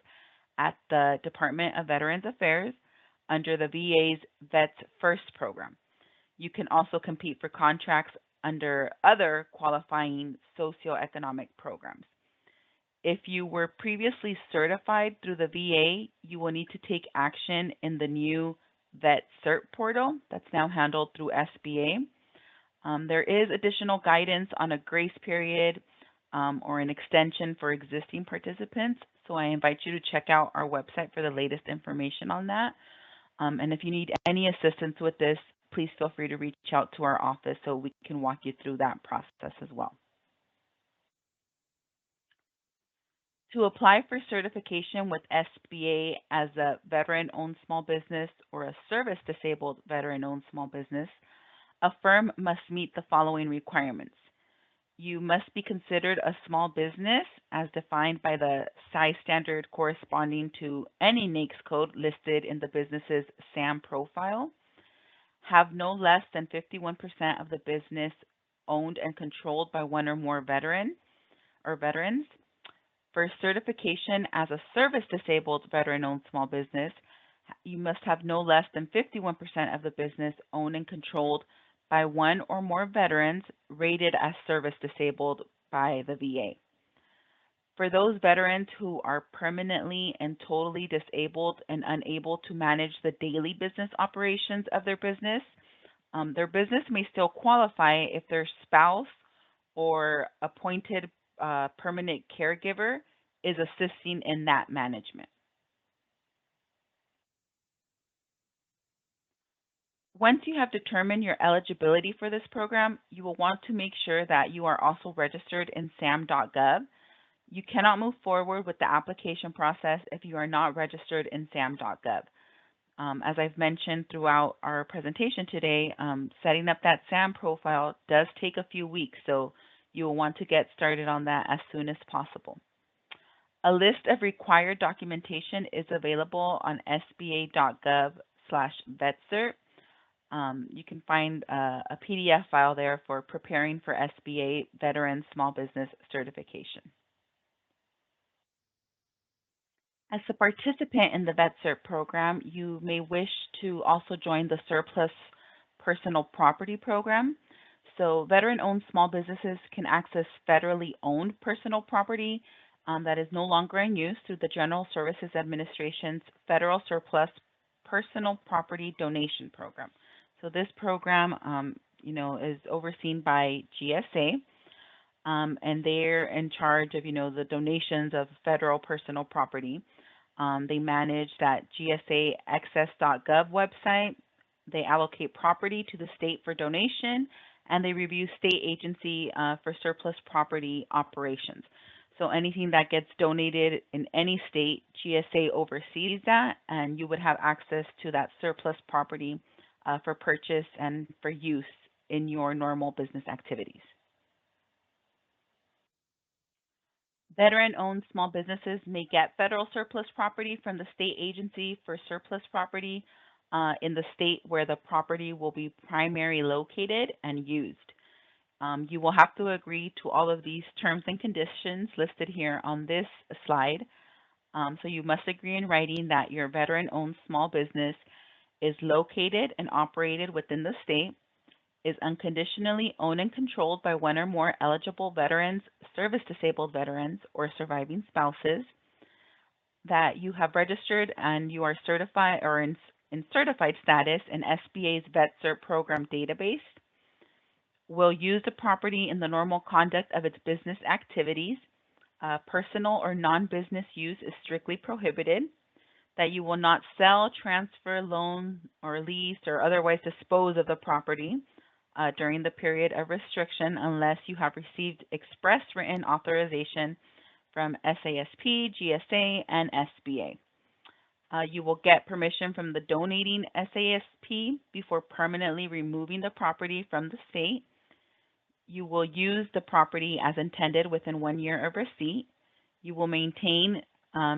at the Department of Veterans Affairs under the VA's VetCert Program. You can also compete for contracts under other qualifying socioeconomic programs. If you were previously certified through the VA, you will need to take action in the new VetCert portal that's now handled through SBA. There is additional guidance on a grace period or an extension for existing participants, so I invite you to check out our website for the latest information on that. And if you need any assistance with this, please feel free to reach out to our office so we can walk you through that process as well. To apply for certification with SBA as a veteran-owned small business or a service-disabled veteran-owned small business, a firm must meet the following requirements. You must be considered a small business as defined by the size standard corresponding to any NAICS code listed in the business's SAM profile. Have no less than 51% of the business owned and controlled by one or more veterans. For certification as a service-disabled veteran-owned small business, you must have no less than 51% of the business owned and controlled by one or more veterans rated as service disabled by the VA. For those veterans who are permanently and totally disabled and unable to manage the daily business operations of their business may still qualify if their spouse or appointed permanent caregiver is assisting in that management. Once you have determined your eligibility for this program, you will want to make sure that you are also registered in SAM.gov. You cannot move forward with the application process if you are not registered in SAM.gov. As I've mentioned throughout our presentation today, setting up that SAM profile does take a few weeks, so you will want to get started on that as soon as possible. A list of required documentation is available on sba.gov/VetCert. You can find a PDF file there for preparing for SBA Veteran Small Business Certification. As a participant in the VetCert program, you may wish to also join the Surplus Personal Property Program. So veteran-owned small businesses can access federally owned personal property that is no longer in use through the General Services Administration's Federal Surplus Personal Property Donation Program. So this program, is overseen by GSA, and they're in charge of, the donations of federal personal property. They manage that GSA access.gov website. They allocate property to the state for donation, and they review state agency for surplus property operations. So anything that gets donated in any state, GSA oversees that, and you would have access to that surplus property for purchase and for use in your normal business activities. Veteran-owned small businesses may get federal surplus property from the state agency for surplus property in the state where the property will be primarily located and used. You will have to agree to all of these terms and conditions listed here on this slide. So you must agree in writing that your veteran-owned small business is located and operated within the state, is unconditionally owned and controlled by one or more eligible veterans, service-disabled veterans, or surviving spouses, that you have registered and you are certified or in certified status in SBA's VetCert Program database, will use the property in the normal conduct of its business activities. Personal or non-business use is strictly prohibited, that you will not sell, transfer, loan, or lease, or otherwise dispose of the property during the period of restriction unless you have received express written authorization from SASP, GSA, and SBA. You will get permission from the donating SASP before permanently removing the property from the state. You will use the property as intended within 1 year of receipt. You will maintain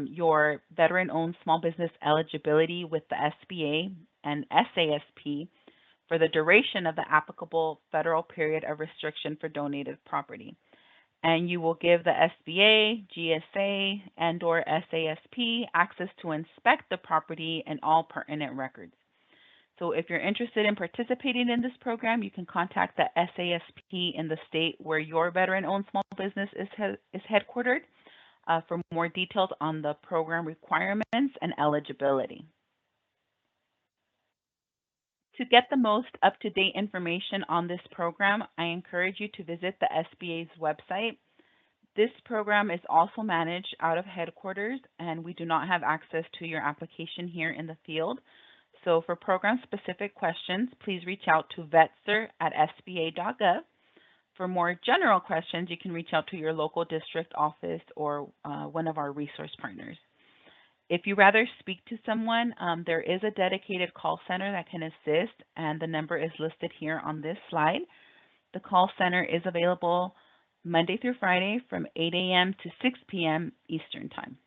your veteran-owned small business eligibility with the SBA and SASP for the duration of the applicable federal period of restriction for donated property. And you will give the SBA, GSA, and/or SASP access to inspect the property and all pertinent records. So if you're interested in participating in this program, you can contact the SASP in the state where your veteran-owned small business is headquartered for more details on the program requirements and eligibility. To get the most up-to-date information on this program, I encourage you to visit the SBA's website. This program is also managed out of headquarters, and we do not have access to your application here in the field. So for program-specific questions, please reach out to vetcert@sba.gov. For more general questions, you can reach out to your local district office or one of our resource partners. If you rather speak to someone, there is a dedicated call center that can assist, and the number is listed here on this slide. The call center is available Monday through Friday from 8 a.m. to 6 p.m. Eastern Time.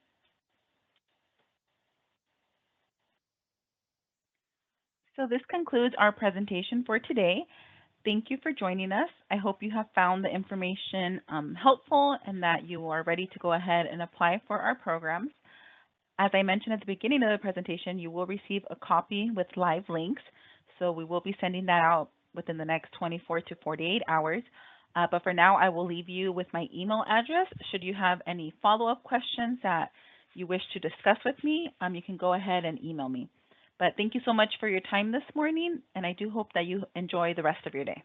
So this concludes our presentation for today. Thank you for joining us. I hope you have found the information helpful and that you are ready to go ahead and apply for our programs. As I mentioned at the beginning of the presentation, you will receive a copy with live links. So we will be sending that out within the next 24 to 48 hours. But for now, I will leave you with my email address. Should you have any follow-up questions that you wish to discuss with me, you can go ahead and email me. But thank you so much for your time this morning, and I do hope that you enjoy the rest of your day.